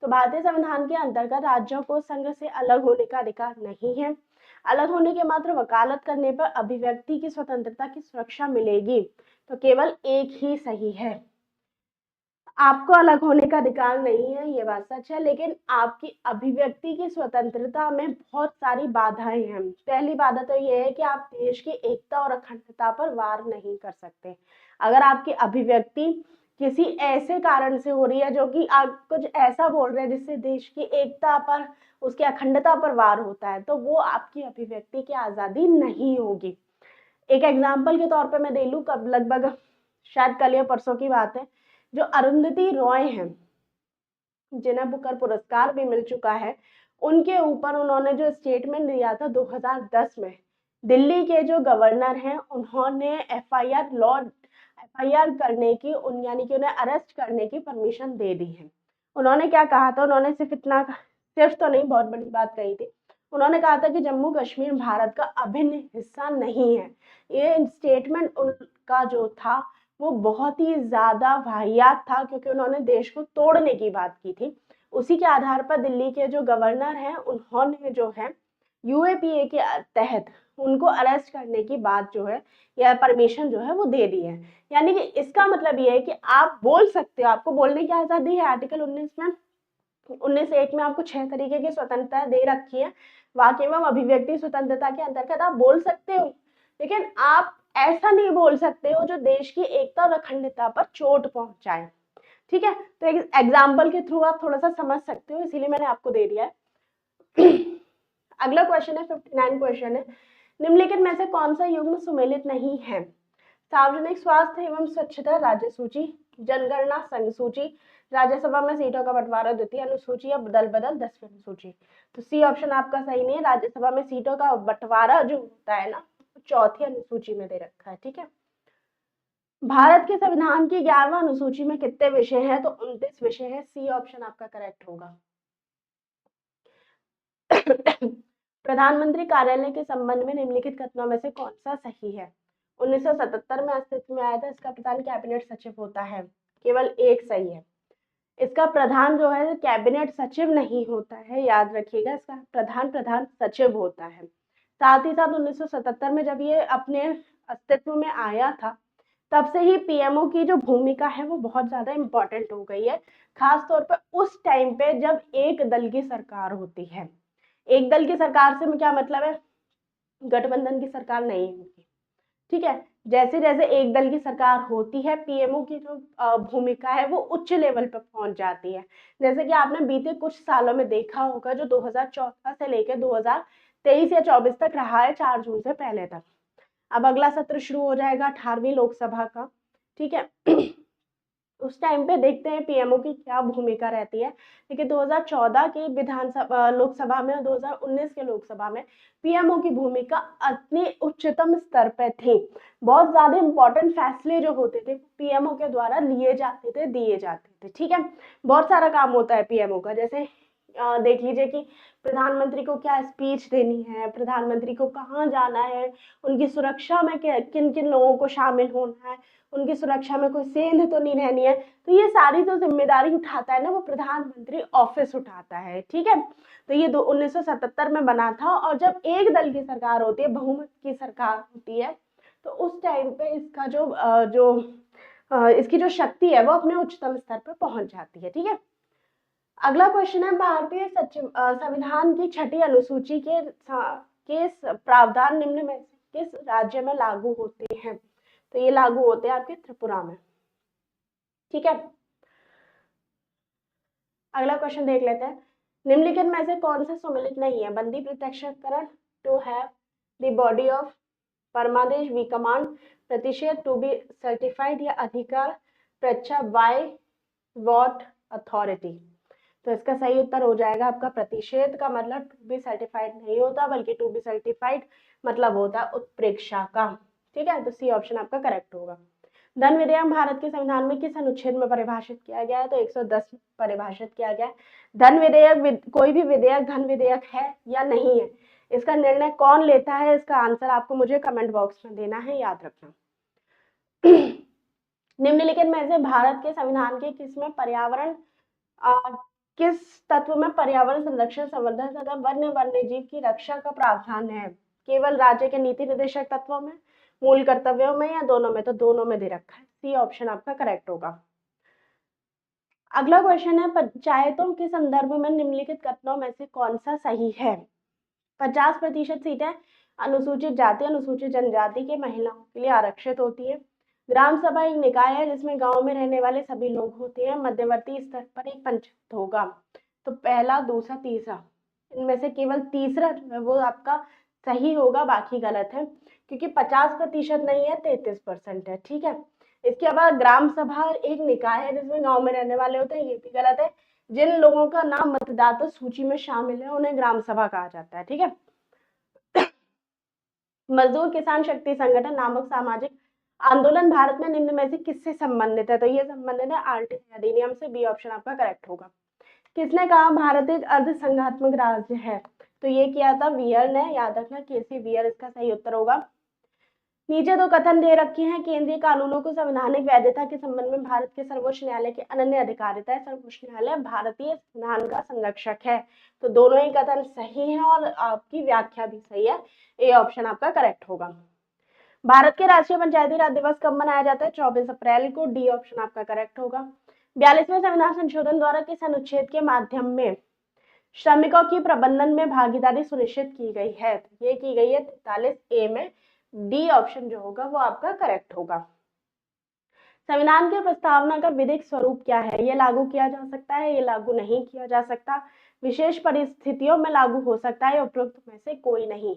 तो भारतीय संविधान के अंतर्गत राज्यों को संघ से अलग होने का अधिकार नहीं है। अलग होने के मात्र वकालत करने पर अभिव्यक्ति की स्वतंत्रता की सुरक्षा मिलेगी। तो केवल एक ही सही है। आपको अलग होने का अधिकार नहीं है, ये बात सच है, लेकिन आपकी अभिव्यक्ति की स्वतंत्रता में बहुत सारी बाधाएं हैं। पहली बाधा तो ये है कि आप देश की एकता और अखंडता पर वार नहीं कर सकते। अगर आपकी अभिव्यक्ति किसी ऐसे कारण से हो रही है जो कि आप कुछ ऐसा बोल रहे हैं जिससे देश की एकता पर, उसकी अखंडता पर वार होता है, तो वो आपकी अभिव्यक्ति की आजादी नहीं होगी। एक एग्जाम्पल के तौर पर मैं दे लूं, कब लगभग शायद कल या परसों की बात है, जो अरुंधति रॉय हैं जिन्हें बुकर पुरस्कार भी मिल चुका है, उनके ऊपर उन्होंने जो स्टेटमेंट दिया था 2010 में, दिल्ली के जो गवर्नर हैं उन्होंने एफआईआर करने की, यानी कि उन्हें अरेस्ट करने की परमिशन दे दी है। उन्होंने क्या कहा था, उन्होंने सिर्फ तो नहीं, बहुत बड़ी बात कही थी। उन्होंने कहा था कि जम्मू कश्मीर भारत का अभिन्न हिस्सा नहीं है। ये स्टेटमेंट उनका जो था वो बहुत ही ज्यादा वाहियात था, क्योंकि उन्होंने देश को तोड़ने की बात की थी। उसी के आधार पर दिल्ली के जो गवर्नर हैं उन्होंने जो है यूएपीए के तहत उनको अरेस्ट करने की बात जो है या परमिशन जो है वो दे दी है। यानी कि इसका मतलब ये है कि आप बोल सकते हो, आपको बोलने की आजादी है। आर्टिकल 19(1) में आपको 6 तरीके की स्वतंत्रता दे रखी है। वाक एवं अभिव्यक्ति स्वतंत्रता के अंतर्गत आप बोल सकते हो, लेकिन आप ऐसा नहीं बोल सकते हो जो देश की एकता और अखंडता पर चोट पहुंचाए। ठीक है, तो एक एग्जाम्पल के थ्रू आप थोड़ा सा समझ सकते हो, इसीलिए मैंने आपको दे दिया है। अगला क्वेश्चन है 59 क्वेश्चन है, निम्नलिखित में से कौन सा युग्म सुमेलित नहीं है? सार्वजनिक स्वास्थ्य एवं स्वच्छता राज्य सूची, जनगणना संघ सूची, राज्यसभा में सीटों का बंटवारा द्वितीय अनुसूची या बदल 10वीं अनुसूची। तो सी ऑप्शन आपका सही नहीं है। राज्यसभा में सीटों का बंटवारा जो होता है ना, चौथी अनुसूची में दे रखा है। ठीक है, भारत के संविधान की 11वां अनुसूची में कितने विषय हैं? तो 29 विषय हैं। सी ऑप्शन आपका करेक्ट होगा। प्रधानमंत्री कार्यालय के संबंध में निम्नलिखित कथनों में से कौन सा सही है? 1977 में अस्तित्व में आया था। इसका प्रधान कैबिनेट सचिव होता है। केवल एक सही है। इसका प्रधान जो है कैबिनेट सचिव नहीं होता है, याद रखिएगा, इसका प्रधान सचिव होता है। साथ ही साथ 1977 में जब ये अपने अस्तित्व में आया था, तब से ही पीएमओ की जो भूमिका है वो बहुत ज्यादा इम्पोर्टेंट हो गई है, खास तौर पर उस टाइम पे जब एक दल की सरकार होती है। एक दल की सरकार से क्या मतलब है? गठबंधन की सरकार नहीं होती। ठीक है, जैसे जैसे एक दल की सरकार होती है, पीएमओ की जो भूमिका है वो उच्च लेवल पर पहुंच जाती है। जैसे कि आपने बीते कुछ सालों में देखा होगा, जो 2014 से लेकर 2023 या 24 तक रहा है, 4 जून से पहले तक। अब अगला सत्र शुरू हो जाएगा 18वीं लोकसभा का। ठीक है, उस टाइम पे देखते हैं पीएमओ की क्या भूमिका रहती है। लेकिन 2014 की विधानसभा लोकसभा में और 2019 के लोकसभा में पीएमओ की भूमिका इतनी उच्चतम स्तर पे थी। बहुत ज्यादा इंपॉर्टेंट फैसले जो होते थे पीएमओ के द्वारा लिए जाते थे, दिए जाते थे। ठीक है, बहुत सारा काम होता है पीएमओ का। जैसे देख लीजिए कि प्रधानमंत्री को क्या स्पीच देनी है, प्रधानमंत्री को कहाँ जाना है, उनकी सुरक्षा में किन किन लोगों को शामिल होना है, उनकी सुरक्षा में कोई सेंध तो नहीं रहनी है। तो ये सारी जो जिम्मेदारी उठाता है ना, वो प्रधानमंत्री ऑफिस उठाता है। ठीक है, तो ये 1977 में बना था। और जब एक दल की सरकार होती है, बहुमत की सरकार होती है, तो उस टाइम पे इसका इसकी जो शक्ति है वो अपने उच्चतम स्तर पर पहुंच जाती है। ठीक है, अगला क्वेश्चन है, भारतीय संविधान की छठी अनुसूची के प्रावधान निम्न में से किस राज्य में लागू होते हैं? तो ये लागू होते हैं आपके त्रिपुरा में। ठीक है, अगला क्वेश्चन देख लेते हैं, निम्नलिखित में से कौन सा सम्मिलित नहीं है? बंदी प्रत्यक्षकरण, to have the body of परमादेश, वी कमांड, प्रतिषेध, टू बी सर्टिफाइड, या अधिकार प्रच्छा, बाय व्हाट अथॉरिटी? तो इसका सही उत्तर हो जाएगा आपका प्रतिषेध का मतलब टू बी सर्टिफाइड नहीं होता, बल्कि टू बी सर्टिफाइड मतलब होता है उत्प्रेक्षा का। ठीक है, तो सी ऑप्शन आपका करेक्ट होगा। धन विधेयक भारत के संविधान में किस अनुच्छेद में परिभाषित किया गया है? तो 110 परिभाषित किया गया है। धन विधेयक, कोई भी विधेयक धन विधेयक है या नहीं है, इसका निर्णय कौन लेता है? इसका आंसर आपको मुझे कमेंट बॉक्स में देना है, याद रखना। निम्नलिखित में से भारत के संविधान के किसमें पर्यावरण किस तत्व में पर्यावरण संरक्षण, संवर्धन तथा वन्य जीव की रक्षा का प्रावधान है? केवल राज्य के नीति निर्देशक तत्वों में, मूल कर्तव्यों में, या दोनों में? तो दोनों में दे रखा है, सी ऑप्शन आपका करेक्ट होगा। अगला क्वेश्चन है, पंचायतों के संदर्भ में निम्नलिखित कथनों में से कौन सा सही है? 50% सीटें अनुसूचित जाति अनुसूचित जनजाति के महिलाओं के लिए आरक्षित होती है। ग्राम सभा एक निकाय है जिसमें गांव में रहने वाले सभी लोग होते हैं। मध्यवर्ती स्तर पर एक पंचायत होगा। तो पहला, दूसरा, तीसरा, इनमें से केवल तीसरा जो है वो आपका सही होगा, बाकी गलत है, क्योंकि 50% नहीं है, 33% है। ठीक है, इसके बाद ग्राम सभा एक निकाय है जिसमें गांव में रहने वाले होते हैं, ये भी गलत है। जिन लोगों का नाम मतदाता सूची में शामिल है उन्हें ग्राम सभा कहा जाता है। ठीक है, मजदूर किसान शक्ति संगठन नामक सामाजिक आंदोलन भारत में निम्न में से किससे संबंधित है? तो ये संबंधित है आरटीआई अधिनियम से, बी ऑप्शन आपका करेक्ट होगा। किसने कहा भारत एक अर्धसंघात्मक राज्य है? तो ये किया था वियर ने, याद रखना, केसी वियर इसका सही उत्तर होगा। नीचे दो कथन दे रखे हैं, केंद्रीय कानूनों को संवैधानिक वैधता के संबंध में भारत के सर्वोच्च न्यायालय की अनन्य अधिकारिता है। सर्वोच्च न्यायालय भारतीय संविधान का संरक्षक है। तो दोनों ही कथन सही हैं और आपकी व्याख्या भी सही है, ए ऑप्शन आपका करेक्ट होगा। भारत के राष्ट्रीय पंचायती राज दिवस कब मनाया जाता है? 24 अप्रैल को, डी ऑप्शन आपका करेक्ट होगा। 42वें संविधान संशोधन द्वारा किस अनुच्छेद के माध्यम में श्रमिकों की प्रबंधन में भागीदारी सुनिश्चित की गई है? ये की गई है 43A में, डी ऑप्शन जो होगा वो आपका करेक्ट होगा। संविधान की प्रस्तावना का विधिक स्वरूप क्या है? ये लागू किया जा सकता है, ये लागू नहीं किया जा सकता, विशेष परिस्थितियों में लागू हो सकता है, उपरोक्त में से कोई नहीं।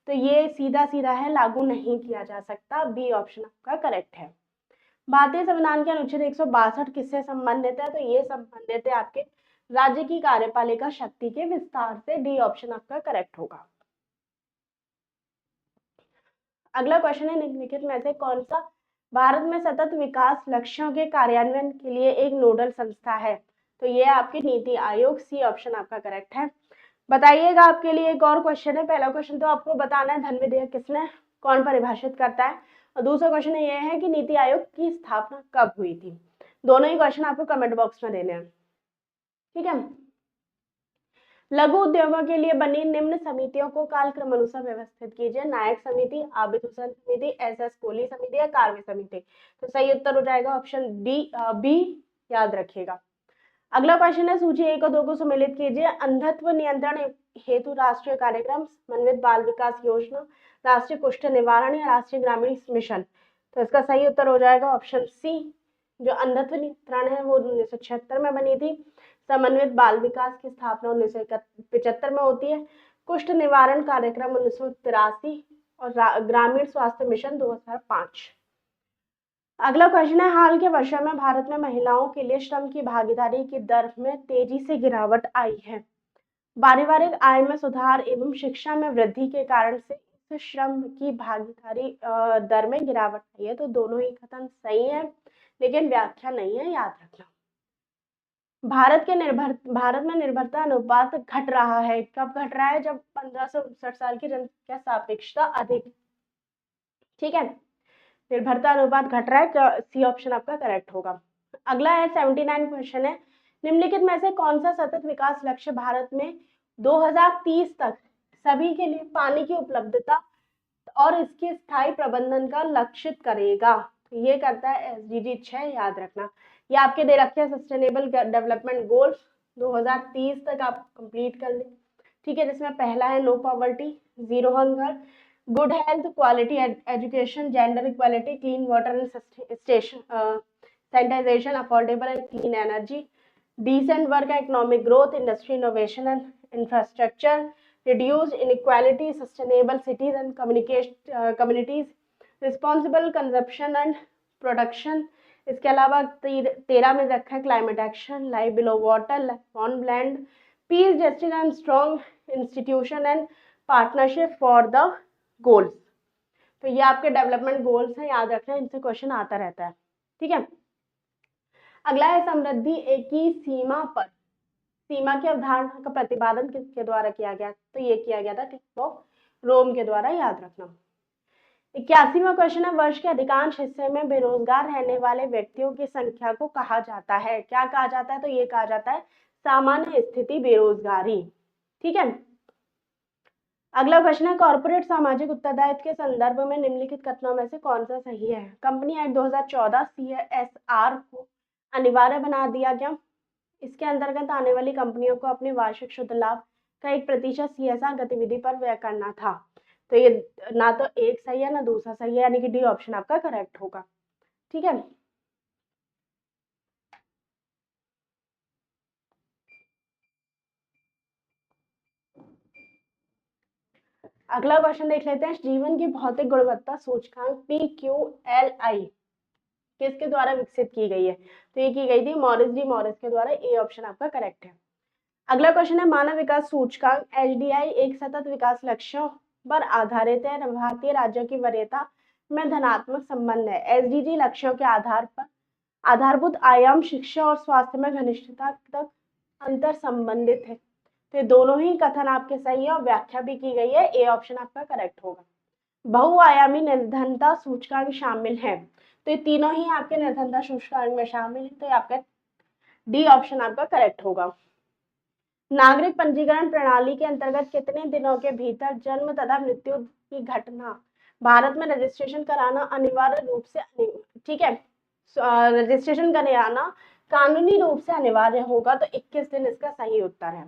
तो ये सीधा सीधा है, लागू नहीं किया जा सकता, बी ऑप्शन आपका करेक्ट है। भारतीय संविधान के अनुच्छेद 162 किससे संबंधित है? तो ये संबंधित है आपके राज्य की कार्यपालिका शक्ति के विस्तार से, डी ऑप्शन आपका करेक्ट होगा। अगला क्वेश्चन है, निम्नलिखित में से कौन सा भारत में सतत विकास लक्ष्यों के कार्यान्वयन के लिए एक नोडल संस्था है? तो ये आपकी नीति आयोग, सी ऑप्शन आपका करेक्ट है। बताइएगा, आपके लिए एक और क्वेश्चन है। पहला क्वेश्चन तो आपको बताना है धन विधेयक किसने कौन परिभाषित करता है, और दूसरा क्वेश्चन ये है कि नीति आयोग की स्थापना कब हुई थी। दोनों ही क्वेश्चन आपको कमेंट बॉक्स में देने हैं। ठीक है, लघु उद्योगों के लिए बनी निम्न समितियों को कालक्रम अनुसार व्यवस्थित कीजिए। नायक समिति, आबिद हुसैन समिति, एस कोहली समिति, या कार्वे समिति? तो सही उत्तर हो जाएगा ऑप्शन बी, याद रखिएगा। अगला क्वेश्चन है, सूची 1 और 2 को सम्मिलित कीजिए। अंधत्व नियंत्रण हेतु राष्ट्रीय कार्यक्रम, समन्वित बाल विकास योजना, राष्ट्रीय कुष्ठ निवारण, या राष्ट्रीय ग्रामीण मिशन? तो इसका सही उत्तर हो जाएगा ऑप्शन सी। जो अंधत्व नियंत्रण है वो 1976 में बनी थी। समन्वित बाल विकास की स्थापना 1975 में होती है। कुष्ठ निवारण कार्यक्रम 1983 और ग्रामीण स्वास्थ्य मिशन 2005। अगला क्वेश्चन है, हाल के वर्षों में भारत में महिलाओं के लिए श्रम की भागीदारी की दर में तेजी से गिरावट आई है। पारिवारिक आय में सुधार एवं शिक्षा में वृद्धि के कारण से श्रम की भागीदारी दर में गिरावट आई है। तो दोनों ही कथन सही है, लेकिन व्याख्या नहीं है, याद रखना। भारत में निर्भरता अनुपात घट रहा है। कब घट रहा है? जब 1559 साल की जनसंख्या सापेक्षता अधिक। ठीक है, निर्भरता अनुपात घट रहा है, सी ऑप्शन आपका करेक्ट होगा। अगला है 79 क्वेश्चन है, निम्नलिखित में से कौन सा सतत विकास लक्ष्य भारत में 2030 तक सभी के लिए पानी की उपलब्धता और इसके स्थायी प्रबंधन का लक्षित करेगा? तो ये करता है एसडीजी 6, याद रखना। ये आपके दे रखे हैं सस्टेनेबल डेवलपमेंट गोल्स 2030 तक आप कंप्लीट कर लें। ठीक है, जिसमें पहला है no poverty, zero hunger, good health, quality education, gender equality, clean water and station sanitization, affordable and clean energy, decent work, economic growth, industry innovation and infrastructure, reduced inequality, sustainable cities and communities, responsible consumption and production। इसके अलावा 13 में रखा है climate action, life below water, life on land, peace, justice and strong institution and partnership for the goals. तो ये आपके development goals हैं, याद रखना, इनसे क्वेश्चन आता रहता है। ठीक है, अगला है समृद्धि एक ही सीमा पर। सीमा की अवधारणा का प्रतिपादन किसके द्वारा किया गया? तो ये किया गया था टिप ऑफ रोम के द्वारा, याद रखना। 81वां क्वेश्चन है, वर्ष के अधिकांश हिस्से में बेरोजगार रहने वाले व्यक्तियों की संख्या को कहा जाता है? क्या कहा जाता है? तो ये कहा जाता है सामान्य स्थिति बेरोजगारी। ठीक है, अगला क्वेश्चन है, कॉर्पोरेट सामाजिक उत्तरदायित्व के संदर्भ में निम्नलिखित कथनों में से कौन सा सही है? कंपनी एक्ट 2014 CSR को अनिवार्य बना दिया गया। इसके अंतर्गत आने वाली कंपनियों को अपने वार्षिक शुद्ध लाभ का 1% CSR गतिविधि पर व्यय करना था। तो ये ना तो एक सही है ना दूसरा सही है, यानी कि डी ऑप्शन आपका करेक्ट होगा। ठीक है, अगला क्वेश्चन देख लेते हैं, जीवन की भौतिक गुणवत्ता सूचकांक PQLI किसके द्वारा विकसित की गई है? तो ये की गई थी मॉरिस डी मॉरिस के द्वारा, ए ऑप्शन आपका करेक्ट है। अगला क्वेश्चन है, मानव विकास सूचकांक HDI एक सतत विकास लक्ष्यों पर आधारित है। भारतीय राज्यों की वरीयता में धनात्मक संबंध है। एसडीजी लक्ष्यों के आधार पर आधारभूत आयाम शिक्षा और स्वास्थ्य में घनिष्ठता तक अंतर संबंधित है। तो ये दोनों ही कथन आपके सही है और व्याख्या भी की गई है, ए ऑप्शन आपका करेक्ट होगा। बहुआयामी निर्धनता सूचकांक शामिल है। तो ये तीनों ही आपके निर्धनता सूचकांक में शामिल है, तो आपका डी ऑप्शन आपका करेक्ट होगा। नागरिक पंजीकरण प्रणाली के अंतर्गत कितने दिनों के भीतर जन्म तथा मृत्यु की घटना भारत में रजिस्ट्रेशन कराना अनिवार्य रूप से, ठीक है, रजिस्ट्रेशन कराना कानूनी रूप से अनिवार्य होगा? तो 21 दिन इसका सही उत्तर है।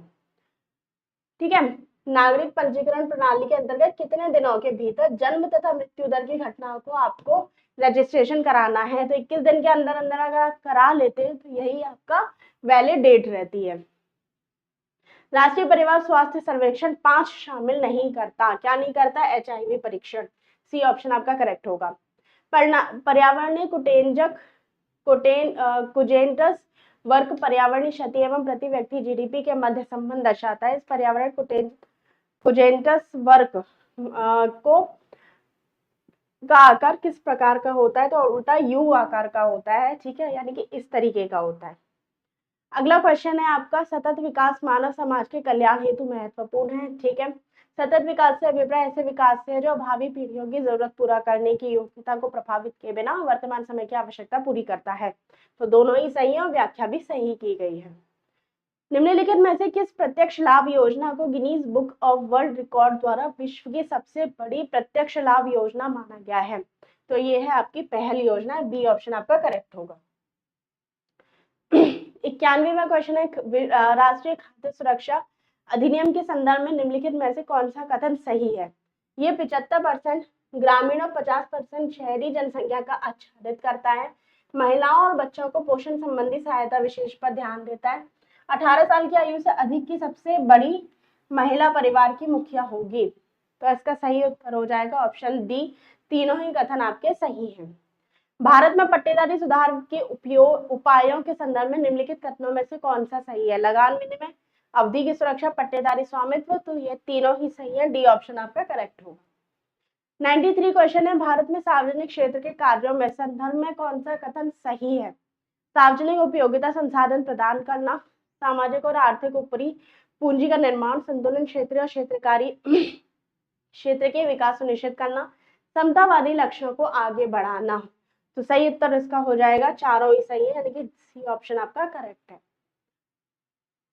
ठीक है, नागरिक पंजीकरण प्रणाली के अंतर्गत कितने दिनों के भीतर जन्म तथा मृत्यु दर की घटना को आपको रजिस्ट्रेशन कराना है? तो 21 दिन के अंदर अंदर अगर आप करा लेते हैं तो यही आपका वैलिड डेट रहती है। राष्ट्रीय परिवार स्वास्थ्य सर्वेक्षण 5 शामिल नहीं करता। क्या नहीं करता? HIV परीक्षण, सी ऑप्शन आपका करेक्ट होगा। पर्यावरणीय कुजेंटस वर्ग पर्यावरणीय क्षति एवं प्रति व्यक्ति जीडीपी के मध्य संबंध दर्शाता है। इस पर्यावरण कुजेंटस वर्ग को का आकार किस प्रकार का होता है? तो उल्टा यू आकार का होता है। ठीक है, यानी कि इस तरीके का होता है। अगला क्वेश्चन है आपका, सतत विकास मानव समाज के कल्याण हेतु महत्वपूर्ण है। ठीक है, सतत विकास से अभिप्राय ऐसे विकास से है जो भावी पीढ़ियों की जरूरत पूरा करने की योग्यता को प्रभावित किए बिना वर्तमान समय की आवश्यकता पूरी करता है। तो दोनों ही सही है और व्याख्या भी सही की गई है। निम्नलिखित में से किस प्रत्यक्ष लाभ योजना को Guinness book of world record द्वारा विश्व की सबसे बड़ी प्रत्यक्ष लाभ योजना माना गया है? तो ये है आपकी पहल योजना, बी ऑप्शन आपका करेक्ट होगा। 91वां क्वेश्चन है, राष्ट्रीय खाद्य सुरक्षा अधिनियम के संदर्भ में निम्नलिखित में से कौन सा कथन सही है? ये 75% ग्रामीण और 50% शहरी जनसंख्या का आच्छादित करता है। महिलाओं और बच्चों को पोषण संबंधी सहायता विशेष पर ध्यान देता है। 18 साल की आयु से अधिक की सबसे बड़ी महिला परिवार की मुखिया होगी। तो इसका सही उत्तर हो जाएगा ऑप्शन डी। तीनों ही कथन आपके सही हैं। भारत में पट्टेदारी सुधार के उपायों के संदर्भ में निम्नलिखित कथनों में से कौन सा सही है? लगान विनिमय, अवधि की सुरक्षा, पट्टेदारी स्वामित्व। तो ये तीनों ही सही है, डी ऑप्शन आपका करेक्ट होगा। 93 क्वेश्चन है, भारत में सार्वजनिक क्षेत्र के कार्यों में संदर्भ में कौन सा कथन सही है? सार्वजनिक उपयोगिता संसाधन प्रदान करना, सामाजिक और आर्थिक ऊपरी पूंजी का निर्माण, संतुलन क्षेत्र और क्षेत्रकारी क्षेत्र के विकास सुनिश्चित करना, समतावादी लक्ष्यों को आगे बढ़ाना। तो सही उत्तर इसका हो जाएगा, चारों ही सही है, यानी कि सी ऑप्शन आपका करेक्ट है।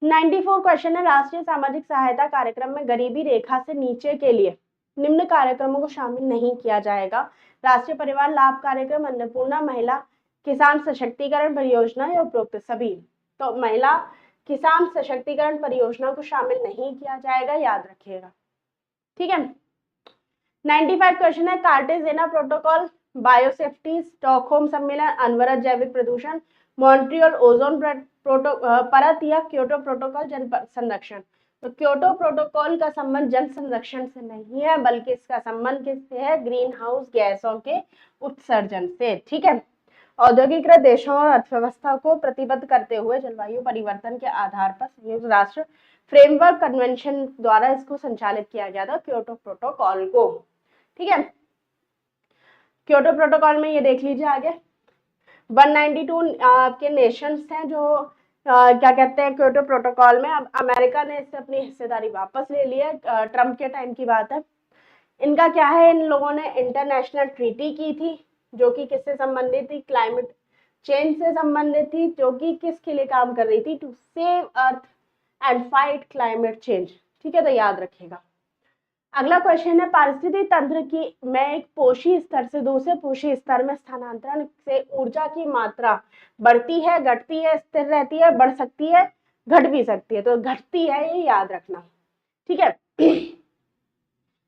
94 क्वेश्चन है, राष्ट्रीय सामाजिक सहायता कार्यक्रम में गरीबी रेखा से नीचे के लिए निम्न कार्यक्रमों को शामिल नहीं किया जाएगा। राष्ट्रीय परिवार लाभ कार्यक्रम, अन्नपूर्णा, महिला किसान सशक्तिकरण परियोजना या उपरोक्त सभी। तो महिला किसान सशक्तिकरण परियोजना को शामिल नहीं किया जाएगा, याद रखिएगा, ठीक है। 95 क्वेश्चन है, कार्टेजेना प्रोटोकॉल, बायोसेफ्टी, स्टॉकहोम सम्मेलन, अनवरत जैविक प्रदूषण, मॉन्ट्रियल ओजोन परत या क्योटो प्रोटोकॉल जल संरक्षण। तो क्योटो प्रोटोकॉल का संबंध जल संरक्षण से नहीं है, बल्कि इसका संबंध किससे है, ग्रीन हाउस गैसों के उत्सर्जन से, ठीक है। औद्योगिकृत देशों और अर्थव्यवस्था को प्रतिबद्ध करते हुए जलवायु परिवर्तन के आधार पर संयुक्त राष्ट्र फ्रेमवर्क कन्वेंशन द्वारा इसको संचालित किया गया था, क्योटो प्रोटोकॉल को, ठीक है। क्योटो प्रोटोकॉल में ये देख लीजिए आगे 192 के नेशंस हैं जो क्या कहते हैं क्योटो प्रोटोकॉल में। अब अमेरिका ने इससे अपनी हिस्सेदारी वापस ले ली है, ट्रम्प के टाइम की बात है। इनका क्या है, इन लोगों ने इंटरनेशनल ट्रीटी की थी जो कि किससे संबंधित थी, क्लाइमेट चेंज से संबंधित थी, जो कि किसके लिए काम कर रही थी, to save earth and fight climate change, ठीक है, तो याद रखिएगा। अगला क्वेश्चन है, पारिस्थितिकी तंत्र की में एक पोषी स्तर से दूसरे पोषी स्तर में स्थानांतरण से ऊर्जा की मात्रा बढ़ती है, घटती है, स्थिर रहती है, बढ़ सकती है, घट भी सकती है। तो घटती है, ये याद रखना, ठीक है।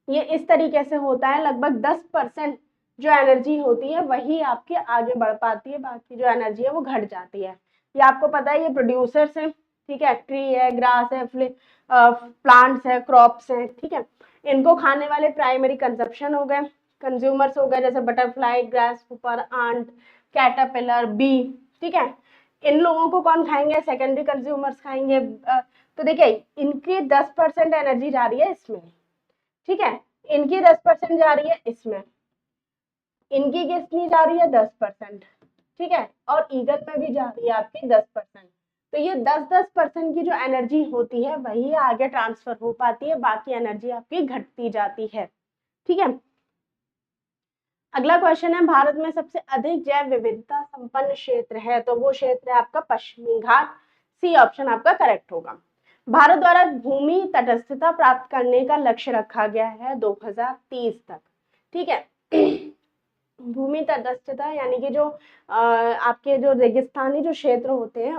ये इस तरीके से होता है, लगभग 10% जो एनर्जी होती है वही आपके आगे बढ़ पाती है, बाकी जो एनर्जी है वो घट जाती है। ये आपको पता है, ये प्रोड्यूसर्स हैं, ठीक है, ट्री है, ग्रास है, प्लांट्स है, क्रॉप्स हैं, ठीक है। इनको खाने वाले प्राइमरी कंजप्शन हो गए, कंज्यूमर्स हो गए, जैसे बटरफ्लाई, ग्रास ऊपर, आंट, कैटरपिलर, बी, ठीक है। इन लोगों को कौन खाएंगे, सेकेंडरी कंज्यूमर्स खाएंगे। तो देखिए इनकी 10% एनर्जी जा रही है इसमें, ठीक है, इनकी 10% जा रही है इसमें, इनकी कितनी जा रही है 10%, ठीक है, और ईगल में भी जा रही है आपकी 10%। तो ये 10% की जो एनर्जी होती है वही आगे ट्रांसफर हो पाती है, बाकी एनर्जी आपकी घटती जाती है, ठीक है। अगला क्वेश्चन है, भारत में सबसे अधिक जैव विविधता संपन्न क्षेत्र है, तो वो क्षेत्र है आपका पश्चिमी घाट, सी ऑप्शन आपका करेक्ट होगा। भारत द्वारा भूमि तटस्थता प्राप्त करने का लक्ष्य रखा गया है 2030 तक, ठीक है। भूमि तटस्थता यानी कि जो आपके जो रेगिस्तानी जो क्षेत्र होते हैं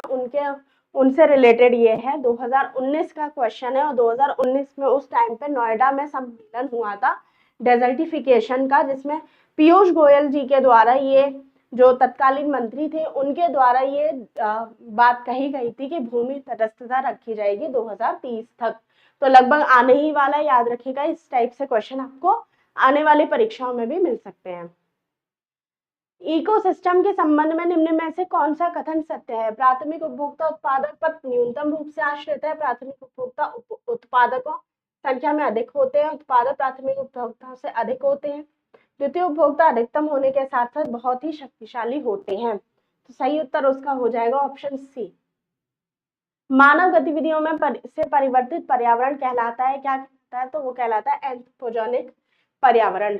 उनसे रिलेटेड ये है, 2019 का क्वेश्चन है। और 2019 में उस टाइम पे नोएडा में सम्मेलन हुआ था डेजर्टिफिकेशन का, जिसमें पीयूष गोयल जी के द्वारा, ये जो तत्कालीन मंत्री थे उनके द्वारा ये बात कही गई थी कि भूमि तटस्थता रखी जाएगी 2030 तक। तो लगभग आने ही वाला, याद रखिएगा, इस टाइप से क्वेश्चन आपको आने वाली परीक्षाओं में भी मिल सकते हैं। इकोसिस्टम के संबंध में निम्न में से कौन सा कथन सत्य है, प्राथमिक उपभोक्ता उत्पादक पर न्यूनतम रूप से आश्रित है, प्राथमिक उपभोक्ता उत्पादकों संख्या में अधिक होते हैं, उत्पादक प्राथमिक उपभोक्ताओं से अधिक होते हैं, द्वितीय उपभोक्ता अधिकतम होने के साथ साथ बहुत ही शक्तिशाली होते हैं। तो सही उत्तर उसका हो जाएगा ऑप्शन सी। मानव गतिविधियों में से परिवर्तित पर्यावरण कहलाता है, क्या कहलाता है, तो वो कहलाता है एंथ्रोपोजेनिक पर्यावरण।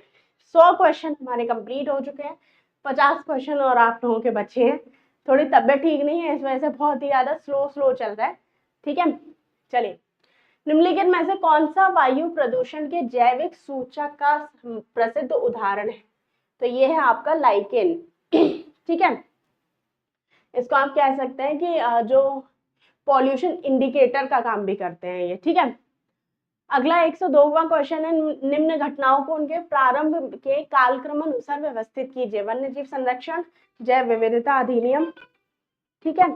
100 क्वेश्चन हमारे कंप्लीट हो चुके हैं, 50 क्वेश्चन और आप लोगों के बच्चे हैं। थोड़ी तबियत ठीक नहीं है, इस वजह से बहुत ही ज्यादा स्लो चल रहा है, ठीक है। चलिए, निम्नलिखित में से कौन सा वायु प्रदूषण के जैविक सूचक का प्रसिद्ध उदाहरण है, तो ये है आपका लाइकेन, ठीक है। इसको आप कह सकते हैं कि जो पॉल्यूशन इंडिकेटर का काम भी करते हैं ये, ठीक है। अगला 102वां क्वेश्चन है, निम्न घटनाओं को उनके प्रारंभ के कालक्रम अनुसार व्यवस्थित कीजिए, वन्य जीव संरक्षण, जैव विविधता अधिनियम, ठीक है,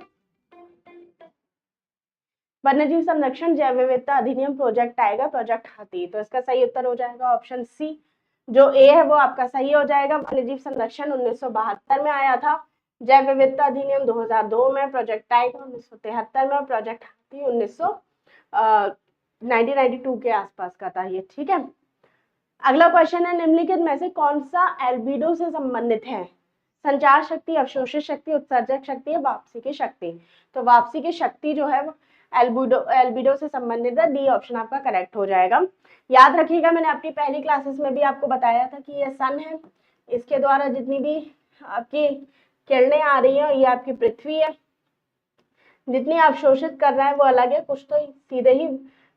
वन्य जीव संरक्षण जैव विविधता अधिनियम प्रोजेक्ट आएगा, प्रोजेक्ट हाथी। तो इसका सही उत्तर हो जाएगा ऑप्शन सी, जो ए है वो आपका सही हो जाएगा। वन्य जीव संरक्षण 1972 में आया था, जैव विविधता अधिनियम 2002 में, प्रोजेक्ट टाइगर 1973 में, प्रोजेक्ट हाथी 1992 के आसपास का था ये, ठीक है। अगला क्वेश्चन है, निम्नलिखित में से कौन सा एल्बिडो से संबंधित है, संचार शक्ति, अवशोषित शक्ति, उत्सर्जक शक्ति या वापसी की शक्ति। तो वापसी की शक्ति जो है वो एल्बिडो से संबंधित है। डी ऑप्शन आपका करेक्ट हो जाएगा। याद रखिएगा, मैंने अपनी पहली क्लासेस में भी आपको बताया था कि ये सन है, इसके द्वारा जितनी भी आपकी किरणें आ रही है ये आपकी पृथ्वी है, जितनी अवशोषित कर रहा है वो अलग है, कुछ तो सीधे ही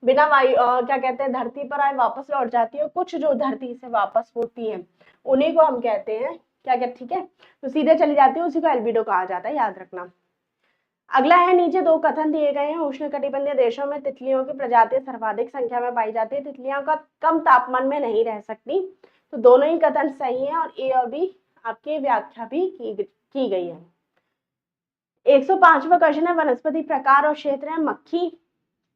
बिना वायु क्या कहते हैं धरती पर आए वापस लौट जाती है, कुछ जो धरती से वापस होती है उन्हीं को हम कहते हैं क्या क्या, ठीक है, तो सीधे चली जाती है, उसी को एल्बिडो कहा जाता है, याद रखना। अगला है, नीचे दो कथन दिए गए हैं। उष्णकटिबंधीय देशों में तितलियों की प्रजातियां सर्वाधिक संख्या में पाई जाती है, तितलियां का कम तापमान में नहीं रह सकती। तो दोनों ही कथन सही है और ए और बी आपकी व्याख्या भी की गई है। 105वां क्वेश्चन है, वनस्पति प्रकार और क्षेत्र है मक्खी,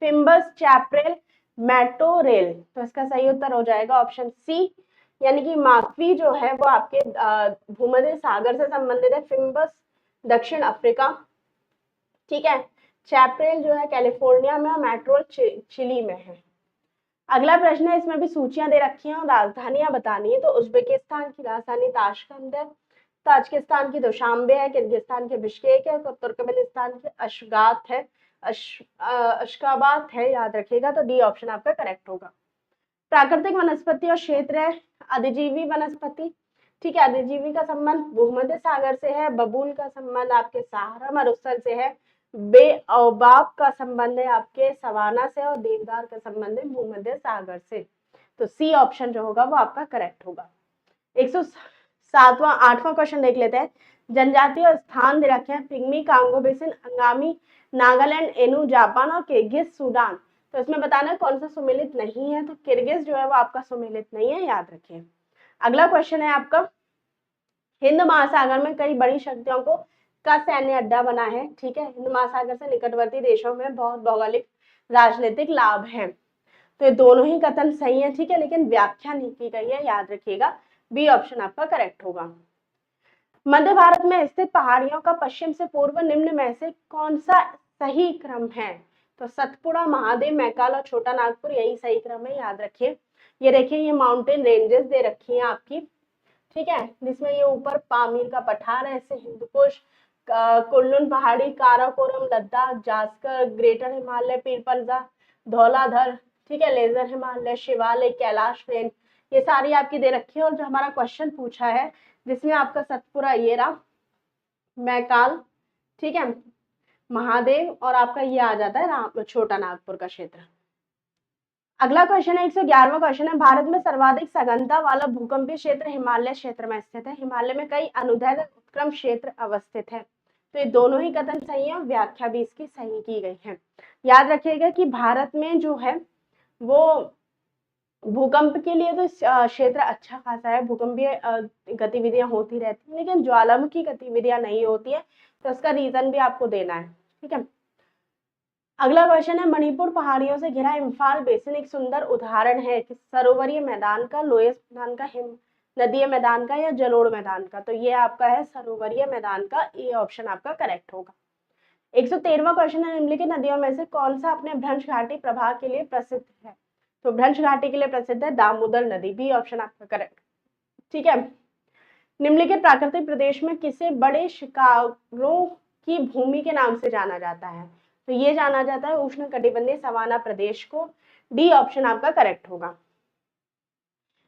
फिम्बस, चैप्रेल, मेटोरेल। तो इसका सही उत्तर हो जाएगा ऑप्शन सी, यानी कि माकवी जो है वो आपके भूमध्य सागर से संबंधित है, फिम्बस दक्षिण अफ्रीका, ठीक है, चैप्रेल जो है कैलिफोर्निया में, मेट्रोल चिली में है। अगला प्रश्न है, इसमें भी सूचियां दे रखी हैं और राजधानियां बतानी है। तो उज्बेकिस्तान की राजधानी ताशकंद है, ताजिकिस्तान की दुशांबे है, किर्गिस्तान के बिश्केक है, तुर्कमेनिस्तान की अशगात है, अशगाबाद है, याद रखिएगा। तो डी ऑप्शन आपका करेक्ट होगा। प्राकृतिक वनस्पति और क्षेत्र है अधिजीवी वनस्पति, ठीक है, अधिजीवी का संबंध भूमध्य सागर से है, बबूल का संबंध आपके सहारा मरुस्थल से है, बेओबाब का संबंध है आपके सवाना से और देवदार का संबंध है भूमध्य सागर से। तो सी ऑप्शन जो होगा वो आपका करेक्ट होगा। 108वां क्वेश्चन देख लेते हैं। जनजातीय स्थान दे रखे हैं pygmy, Congo basin, Angami, Nagaland, Inu, Japan और किर्गिज सूडान। तो इसमें बताना है कौन सा सुमेलित नहीं है, तो किर्गिज जो है वो आपका सुमेलित नहीं है, याद रखिए। अगला क्वेश्चन है आपका, हिंद महासागर में कई बड़ी शक्तियों को का सैन्य अड्डा बना है, ठीक है, हिंद महासागर से निकटवर्ती देशों में बहुत भौगोलिक राजनीतिक लाभ है। तो ये दोनों ही कथन सही है, ठीक है, लेकिन व्याख्या नहीं की गई है, याद रखिएगा। बी ऑप्शन आपका करेक्ट होगा। मध्य भारत में स्थित पहाड़ियों का पश्चिम से पूर्व निम्न में से कौन सा सही क्रम है? तो सतपुड़ा, महादेव, मैकाल और छोटा नागपुर, यही सही क्रम है, याद रखिए। ये देखिए, ये माउंटेन रेंजेस दे रखी हैं आपकी, ठीक है, जिसमें ये ऊपर पामीर का पठार है, ऐसे हिंदुकुश, कुल्लून पहाड़ी, काराकोरम, लद्दाख, जास्कर, ग्रेटर हिमालय, पीर पंजा, धौलाधर, ठीक है, लेजर हिमालय, शिवालिक, कैलाश रेंज, ये सारी आपकी दे रखी है। और जो हमारा क्वेश्चन पूछा है जिसमें आपका सतपुरा, ये रहा, मैकाल, ठीक है, महादेव और आपका ये आ जाता है छोटा नागपुर का क्षेत्र। अगला क्वेश्चन है, 111वां क्वेश्चन है, भारत में सर्वाधिक सघनता वाला भूकंपीय क्षेत्र हिमालय क्षेत्र में स्थित है, हिमालय में कई अनुदैर्ध्य उत्क्रम क्षेत्र अवस्थित है। तो ये दोनों ही कथन सही है और व्याख्या भी इसकी सही की गई है। याद रखिएगा कि भारत में जो है वो भूकंप के लिए तो क्षेत्र अच्छा खासा है, भूकंपीय गतिविधियां होती रहती है, लेकिन ज्वालामुखी गतिविधियां नहीं होती है, तो उसका रीजन भी आपको देना है, ठीक है। अगला क्वेश्चन है, मणिपुर पहाड़ियों से घिरा इम्फाल बेसिन एक सुंदर उदाहरण है कि सरोवरीय मैदान का, लोयस मैदान का, हिम नदीय मैदान का या जलोढ़ मैदान का। तो ये आपका है सरोवरीय मैदान का, ए ऑप्शन आपका करेक्ट होगा। 113वां क्वेश्चन है, निम्नलिखित नदियों में से कौन सा अपने भ्रंश घाटी प्रवाह के लिए प्रसिद्ध है? तो भ्रंश घाटी के लिए प्रसिद्ध है दामोदर नदी, बी ऑप्शन आपका करेक्ट, ठीक है। निम्नलिखित प्राकृतिक प्रदेश में किसे बड़े शिकारों की भूमि के नाम से जाना जाता है? तो ये जाना जाता है उष्णकटिबंधीय सवाना प्रदेश को, डी ऑप्शन आपका करेक्ट होगा।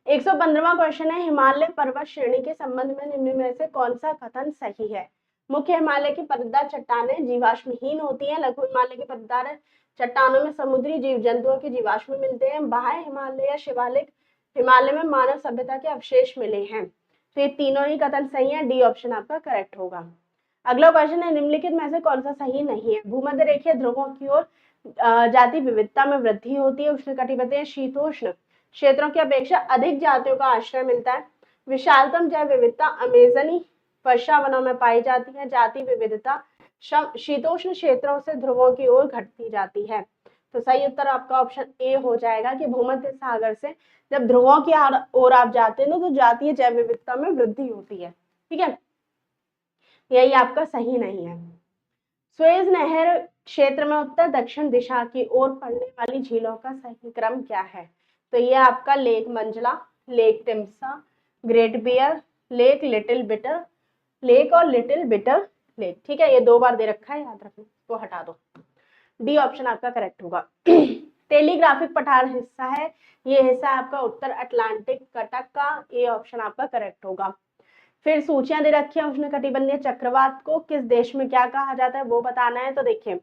115वां क्वेश्चन है, हिमालय पर्वत श्रेणी के संबंध में निम्न में से कौन सा कथन सही है? मुख्य हिमालय की परतदार चट्टानें जीवाश्महीन होती हैं, लघु हिमालय की परतदार चट्टानों में समुद्री जीव जंतुओं के जीवाश्म मिलते हैं, बाह्य हिमालय या शिवालिक हिमालय में मानव सभ्यता के अवशेष मिले हैं। तो ये तीनों ही कथन सही है, डी ऑप्शन आपका करेक्ट होगा। अगला क्वेश्चन है, निम्नलिखित में से कौन सा सही नहीं है? भूमध्य रेखीय ध्रुवों की ओर जाति विविधता में वृद्धि होती है, उष्णकटिबंधीय शीतोष्ण क्षेत्रों की अपेक्षा अधिक जातियों का आश्रय मिलता है, विशालतम जैव विविधता अमेजनी वर्षा वनों में पाई जाती है, जाति विविधता शीतोष्ण क्षेत्रों से ध्रुवों की ओर घटती जाती है। तो सही उत्तर आपका ऑप्शन ए हो जाएगा कि भूमध्य सागर से जब ध्रुवों की ओर आप जाते हैं ना, तो जातीय जैव विविधता में वृद्धि होती है, ठीक है, यही आपका सही नहीं है। सुएज नहर क्षेत्र में उत्तर दक्षिण दिशा की ओर पड़ने वाली झीलों का सही क्रम क्या है? तो ये आपका Lake Manzala, Lake Timsah, Great Bitter, Lake Little Bitter, Lake और लिटिल बिटर लेक, ठीक है, ये 2 बार दे रखा है, याद रखना, तो हटा दो। डी ऑप्शन आपका करेक्ट होगा। टेलीग्राफिक पठार हिस्सा है, ये हिस्सा आपका उत्तर अटलांटिक कटक का, ए ऑप्शन आपका करेक्ट होगा। फिर सूचियां दे रखी है उष्णकटिबंधीय चक्रवात को किस देश में क्या कहा जाता है वो बताना है, तो देखिए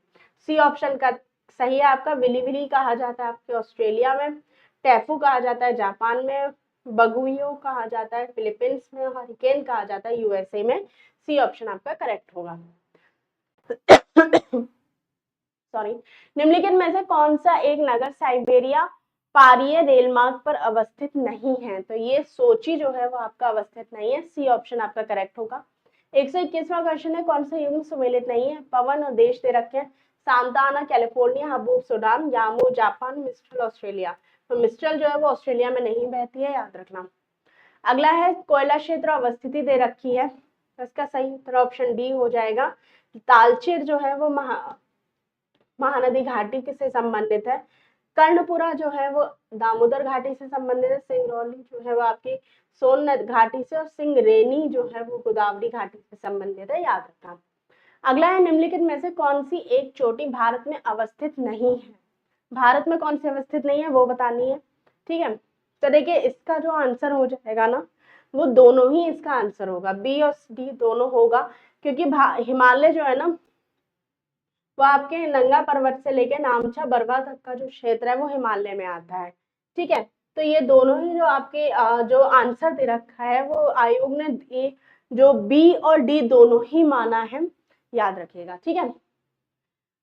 सी ऑप्शन का सही है आपका, विली कहा जाता है आपके ऑस्ट्रेलिया में, टैफू कहा जाता है जापान में, बगुइयो कहा जाता है फिलीपींस में, हरिकेन कहा जाता है यूएसए में। सी ऑप्शन आपका करेक्ट होगा। सॉरी, निम्नलिखित में से कौन सा एक नगर साइबेरिया पारीय रेल मार्ग पर अवस्थित नहीं है, तो ये सोची जो है वो आपका अवस्थित नहीं है, सी ऑप्शन आपका करेक्ट होगा। 121वां क्वेश्चन है, कौन सा युग्म सुमेलित नहीं है, पवन और देश दे रखे हैं, Santa Ana California, haboob Sudan, yamo Japan, mistral Australia, तो मिस्ट्रल जो है वो ऑस्ट्रेलिया में नहीं बहती है, याद रखना। अगला है कोयला क्षेत्र अवस्थिति दे रखी है, तो इसका सही उत्तर ऑप्शन डी हो जाएगा। तालचेर जो है वो महानदी घाटी से संबंधित है, कर्णपुरा जो है वो दामोदर घाटी से संबंधित है, सिंगरौली जो है वो आपकी सोन घाटी से, और सिंगरेनी जो है वो गोदावरी घाटी से संबंधित है, याद रखना। अगला है निम्नलिखित में से कौन सी एक चोटी भारत में अवस्थित नहीं है, भारत में कौन सी अवस्थित नहीं है वो बतानी है, ठीक है। तो देखिए इसका जो आंसर हो जाएगा ना वो दोनों ही इसका आंसर होगा, बी और डी दोनों होगा, क्योंकि हिमालय जो है ना वो आपके नंगा पर्वत से लेके नामचा बरवा तक का जो क्षेत्र है वो हिमालय में आता है, ठीक है। तो ये दोनों ही जो आपके जो आंसर दे रखा है वो आयोग ने ये जो बी और डी दोनों ही माना है, याद रखिएगा, ठीक है।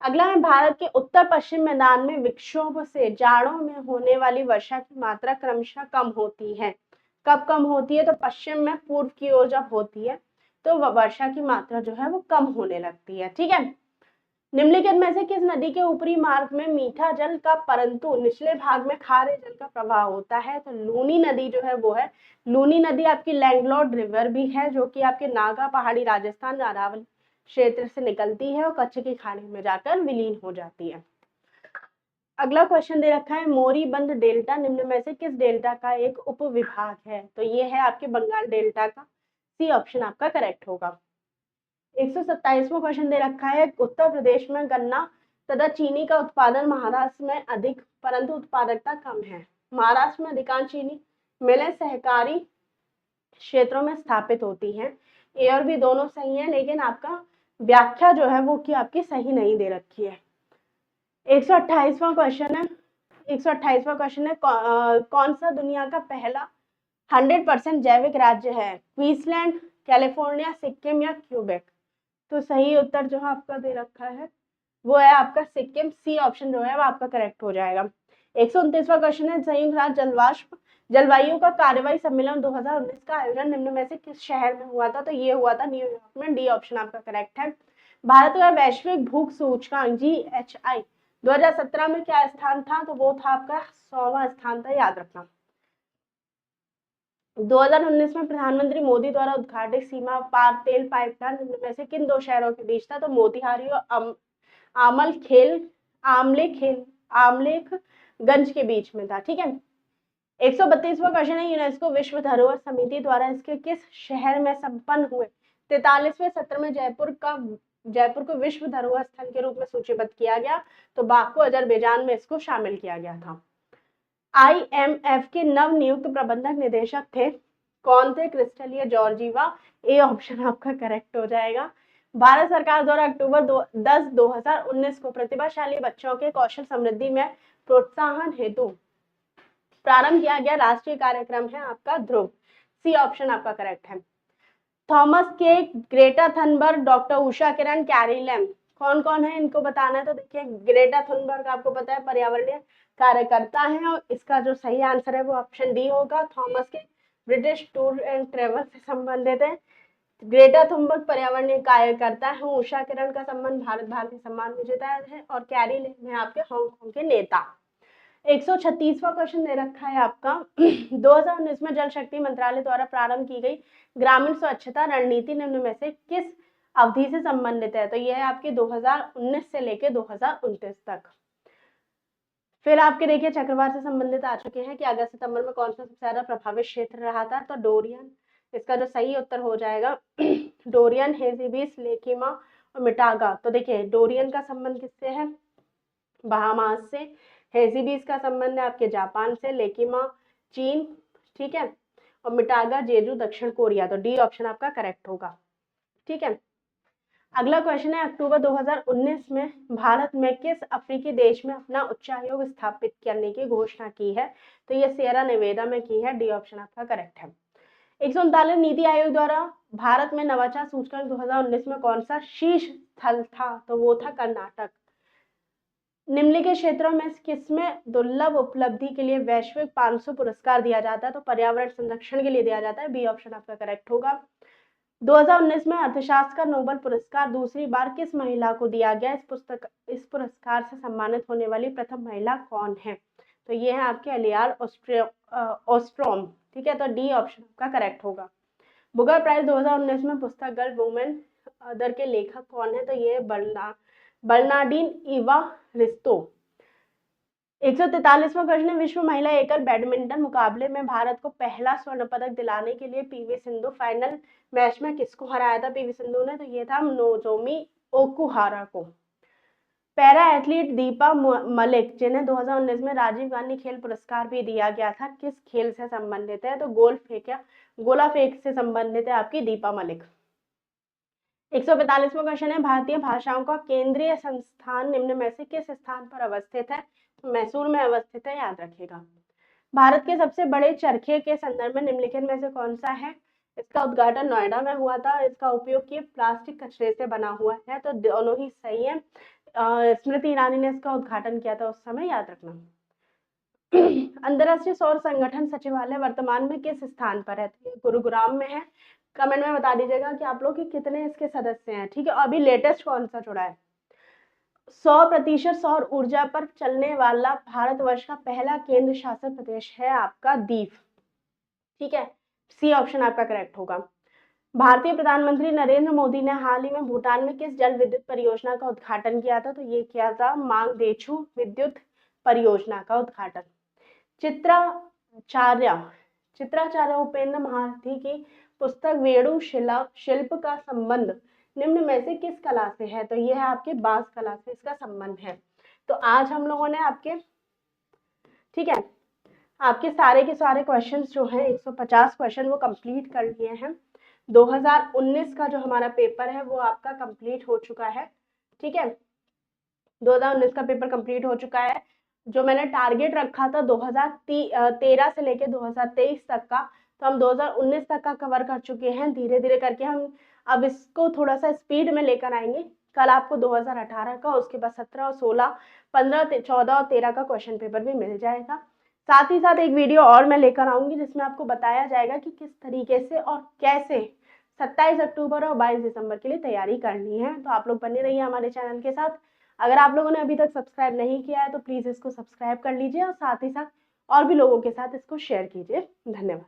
अगला है भारत के उत्तर पश्चिम मैदान में विक्षोभ से जाड़ों में होने वाली वर्षा की मात्रा क्रमशः कम होती है, कब कम होती है, तो पश्चिम में पूर्व की ओर जब होती है तो वर्षा की मात्रा जो है वो कम होने लगती है, ठीक है। निम्नलिखित में से किस नदी के ऊपरी मार्ग में मीठा जल का परंतु निचले भाग में खारे जल का प्रवाह होता है, तो लूनी नदी जो है वो है, लूनी नदी आपकी लैंगलॉर्ड रिवर भी है जो कि आपके नागा पहाड़ी राजस्थान अरावली क्षेत्र से निकलती है और कच्छ की खाड़ी में जाकर विलीन हो जाती है। अगला क्वेश्चन दे रखा है, मोरीबंद डेल्टा निम्न में से किस डेल्टा का एक उपविभाग है, तो ये है आपके बंगाल डेल्टा का, सी ऑप्शन आपका करेक्ट होगा। 127वां क्वेश्चन दे रखा है, उत्तर प्रदेश में गन्ना तथा चीनी का उत्पादन महाराष्ट्र में अधिक परंतु उत्पादकता कम है, महाराष्ट्र में अधिकांश चीनी मिलें सहकारी क्षेत्रों में स्थापित होती हैं, ए और बी दोनों सही है, लेकिन आपका व्याख्या जो है वो कि आपकी सही नहीं दे रखी है। 128वां क्वेश्चन है, 128वां क्वेश्चन है, कौन सा दुनिया का पहला 100% जैविक राज्य है, क्वींसलैंड, कैलिफोर्निया, सिक्किम या क्यूबेक, तो सही उत्तर जो है आपका दे रखा है वो है आपका सिक्किम, सी ऑप्शन जो है वो आपका करेक्ट हो जाएगा। 129वां क्वेश्चन है, संयुक्त राज्य जलवायु का कार्रवाई सम्मेलन 2019 का आयोजन निम्न में से किस शहर में हुआ था, तो ये हुआ था न्यूयॉर्क में, डी ऑप्शन आपका करेक्ट है। भारत का वैश्विक भूख सूचकांक GHI 2017 में क्या स्थान था, तो वो था आपका 100वां स्थान था, याद रखना। 2019 में प्रधानमंत्री मोदी द्वारा उद्घाटित सीमा पार तेल पाइपलाइन निम्न में से किन दो शहरों के बीच था, तो मोतिहारी और आमलेखगंज के बीच में था, ठीक है। 132वां क्वेश्चन है, यूनेस्को विश्व धरोहर समिति द्वारा इसके किस शहर में संपन्न हुए 43वें सत्र में जयपुर को विश्व धरोहर स्थल के रूप में सूचीबद्ध किया गया, तो बाकू अजरबैजान में इसको शामिल किया गया था। IMF के नव नियुक्त प्रबंधक निदेशक थे, कौन थे, क्रिस्टलिया जॉर्जीवा, ए ऑप्शन आपका करेक्ट हो जाएगा। भारत सरकार द्वारा अक्टूबर 10, 2019 को प्रतिभाशाली बच्चों के कौशल समृद्धि में प्रोत्साहन हेतु प्रारंभ किया गया राष्ट्रीय कार्यक्रम है आपका ध्रुव, सी ऑप्शन आपका करेक्ट है। थॉमस के, Greta Thunberg, doctor Usha Kiran, carry lamb, कौन कौन है इनको बताना है, तो देखिए ग्रेटा थनबर्ग आपको पता है पर्यावरणीय कार्यकर्ता है और इसका जो सही आंसर है वो ऑप्शन डी होगा। थॉमस के ब्रिटिश टूर एंड ट्रेवल से संबंधित है, ग्रेटा थुनबर्ग पर्यावरणीय कार्यकर्ता है, उषा किरण का संबंध भारत भारती सम्मान विजेता है और कैरी लैम है आपके हांगकांग के नेता। 136वां क्वेश्चन दे रखा है आपका 2019 में जल शक्ति मंत्रालय द्वारा प्रारंभ की गई ग्रामीण स्वच्छता रणनीति निम्न में से किस अवधि से संबंधित है, तो यह है आपके 2019 से लेके 2029 तक। फिर आपके देखिए चक्रवात से संबंधित आ चुके हैं कि अगस्त सितंबर में कौन सा सबसे ज्यादा प्रभावित क्षेत्र रहा था, तो डोरियन इसका जो सही उत्तर हो जाएगा डोरियन, हेजिबीस, लेकिमा और मिटागा। तो देखिए डोरियन का संबंध किससे है? बहामास से। हेजिबीस का संबंध है आपके जापान से, लेकिमा चीन, ठीक है, और मिटागा जेजू दक्षिण कोरिया। तो डी ऑप्शन आपका करेक्ट होगा, ठीक है। अगला क्वेश्चन है, अक्टूबर 2019 में भारत में किस अफ्रीकी देश में अपना उच्चायोग स्थापित करने की घोषणा की है? तो ये सियरा नेवेदा में की है, डी ऑप्शन आपका करेक्ट है। 139 नीति आयोग द्वारा भारत में नवाचार सूचकांक 2019 में कौन सा शीर्ष स्थल था? तो वो था कर्नाटक। निम्नलिखित क्षेत्रों में किसमें दुर्लभ उपलब्धि के लिए वैश्विक 500 पुरस्कार दिया जाता है? तो पर्यावरण संरक्षण के लिए दिया जाता है, बी ऑप्शन आपका करेक्ट होगा। 2019 में अर्थशास्त्र का नोबेल पुरस्कार दूसरी बार किस महिला को दिया गया? इस पुरस्कार से सम्मानित होने वाली प्रथम महिला कौन है? तो ये है आपके एलियार ओस्ट्रोम, ठीक है। तो डी ऑप्शन आपका करेक्ट होगा। बुकर प्राइज 2019 में पुस्तक गर्ल वुमेन अदर के लेखक कौन है? तो ये बर्नार्डिन इवारिस्तो। 143वां क्वेश्चन है, विश्व महिला एकल बैडमिंटन मुकाबले में भारत को पहला स्वर्ण पदक दिलाने के लिए पीवी सिंधु फाइनल मैच में किसको हराया था पीवी सिंधु ने? तो ये था नोजोमी ओकुहारा को। पैरा एथलीट दीपा मलिक, जिन्हें 2019 में राजीव गांधी खेल पुरस्कार भी दिया गया था, किस खेल से संबंधित है? तो गोला फेंक से संबंधित है आपकी दीपा मलिक। 145वां क्वेश्चन है, भारतीय भाषाओं का केंद्रीय संस्थान निम्न में से किस स्थान पर अवस्थित है? मैसूर में अवस्थित है, याद रखिएगा। भारत के सबसे बड़े चरखे के संदर्भ में निम्नलिखित में से कौन सा है? इसका उद्घाटन नोएडा में हुआ था। इसका उपयोग किए प्लास्टिक कचरे से बना हुआ है, तो दोनों ही सही है। स्मृति ईरानी ने इसका उद्घाटन किया था उस समय, याद रखना। अंतरराष्ट्रीय सौर संगठन सचिवालय वर्तमान में किस स्थान पर है? गुरुग्राम में है। कमेंट में बता दीजिएगा कि आप लोग कितने इसके सदस्य हैं, ठीक है। अभी लेटेस्ट कौन सा जुड़ा है? 100% सौर ऊर्जा पर चलने वाला भारतवर्ष का पहला केंद्र शासित प्रदेश है आपका दीव, ठीक है। सी ऑप्शन आपका करेक्ट होगा। भारतीय प्रधानमंत्री नरेंद्र मोदी ने हाल ही में भूटान में किस जल विद्युत परियोजना का उद्घाटन किया था? तो ये किया था मांगदेछू विद्युत परियोजना का उद्घाटन। चित्राचार्य उपेंद्र महारथी की पुस्तक वेणु शिल्प का संबंध निम्न में से किस कला से है? तो ये है आपके बांस कला से इसका संबंध है। तो आज हम लोगों ने आपके, ठीक है, आपके सारे के सारे क्वेश्चंस जो हैं 150 क्वेश्चन वो कंप्लीट कर लिए हैं। 2019 का जो हमारा पेपर है वो आपका कंप्लीट हो चुका है, ठीक है। 2019 का पेपर कंप्लीट हो चुका है। जो मैंने टारगेट रखा था 2013 से लेके 2023 तक का, तो हम 2019 तक का कवर कर चुके हैं। धीरे धीरे करके हम अब इसको थोड़ा सा स्पीड में लेकर आएंगे। कल आपको 2018 का, उसके बाद 17 और 16, 15, 14 और 13 का क्वेश्चन पेपर भी मिल जाएगा। साथ ही साथ एक वीडियो और मैं लेकर आऊंगी जिसमें आपको बताया जाएगा कि किस तरीके से और कैसे 27 अक्टूबर और 22 दिसंबर के लिए तैयारी करनी है। तो आप लोग बने रहिए हमारे चैनल के साथ। अगर आप लोगों ने अभी तक सब्सक्राइब नहीं किया है तो प्लीज़ इसको सब्सक्राइब कर लीजिए और साथ ही साथ और भी लोगों के साथ इसको शेयर कीजिए। धन्यवाद।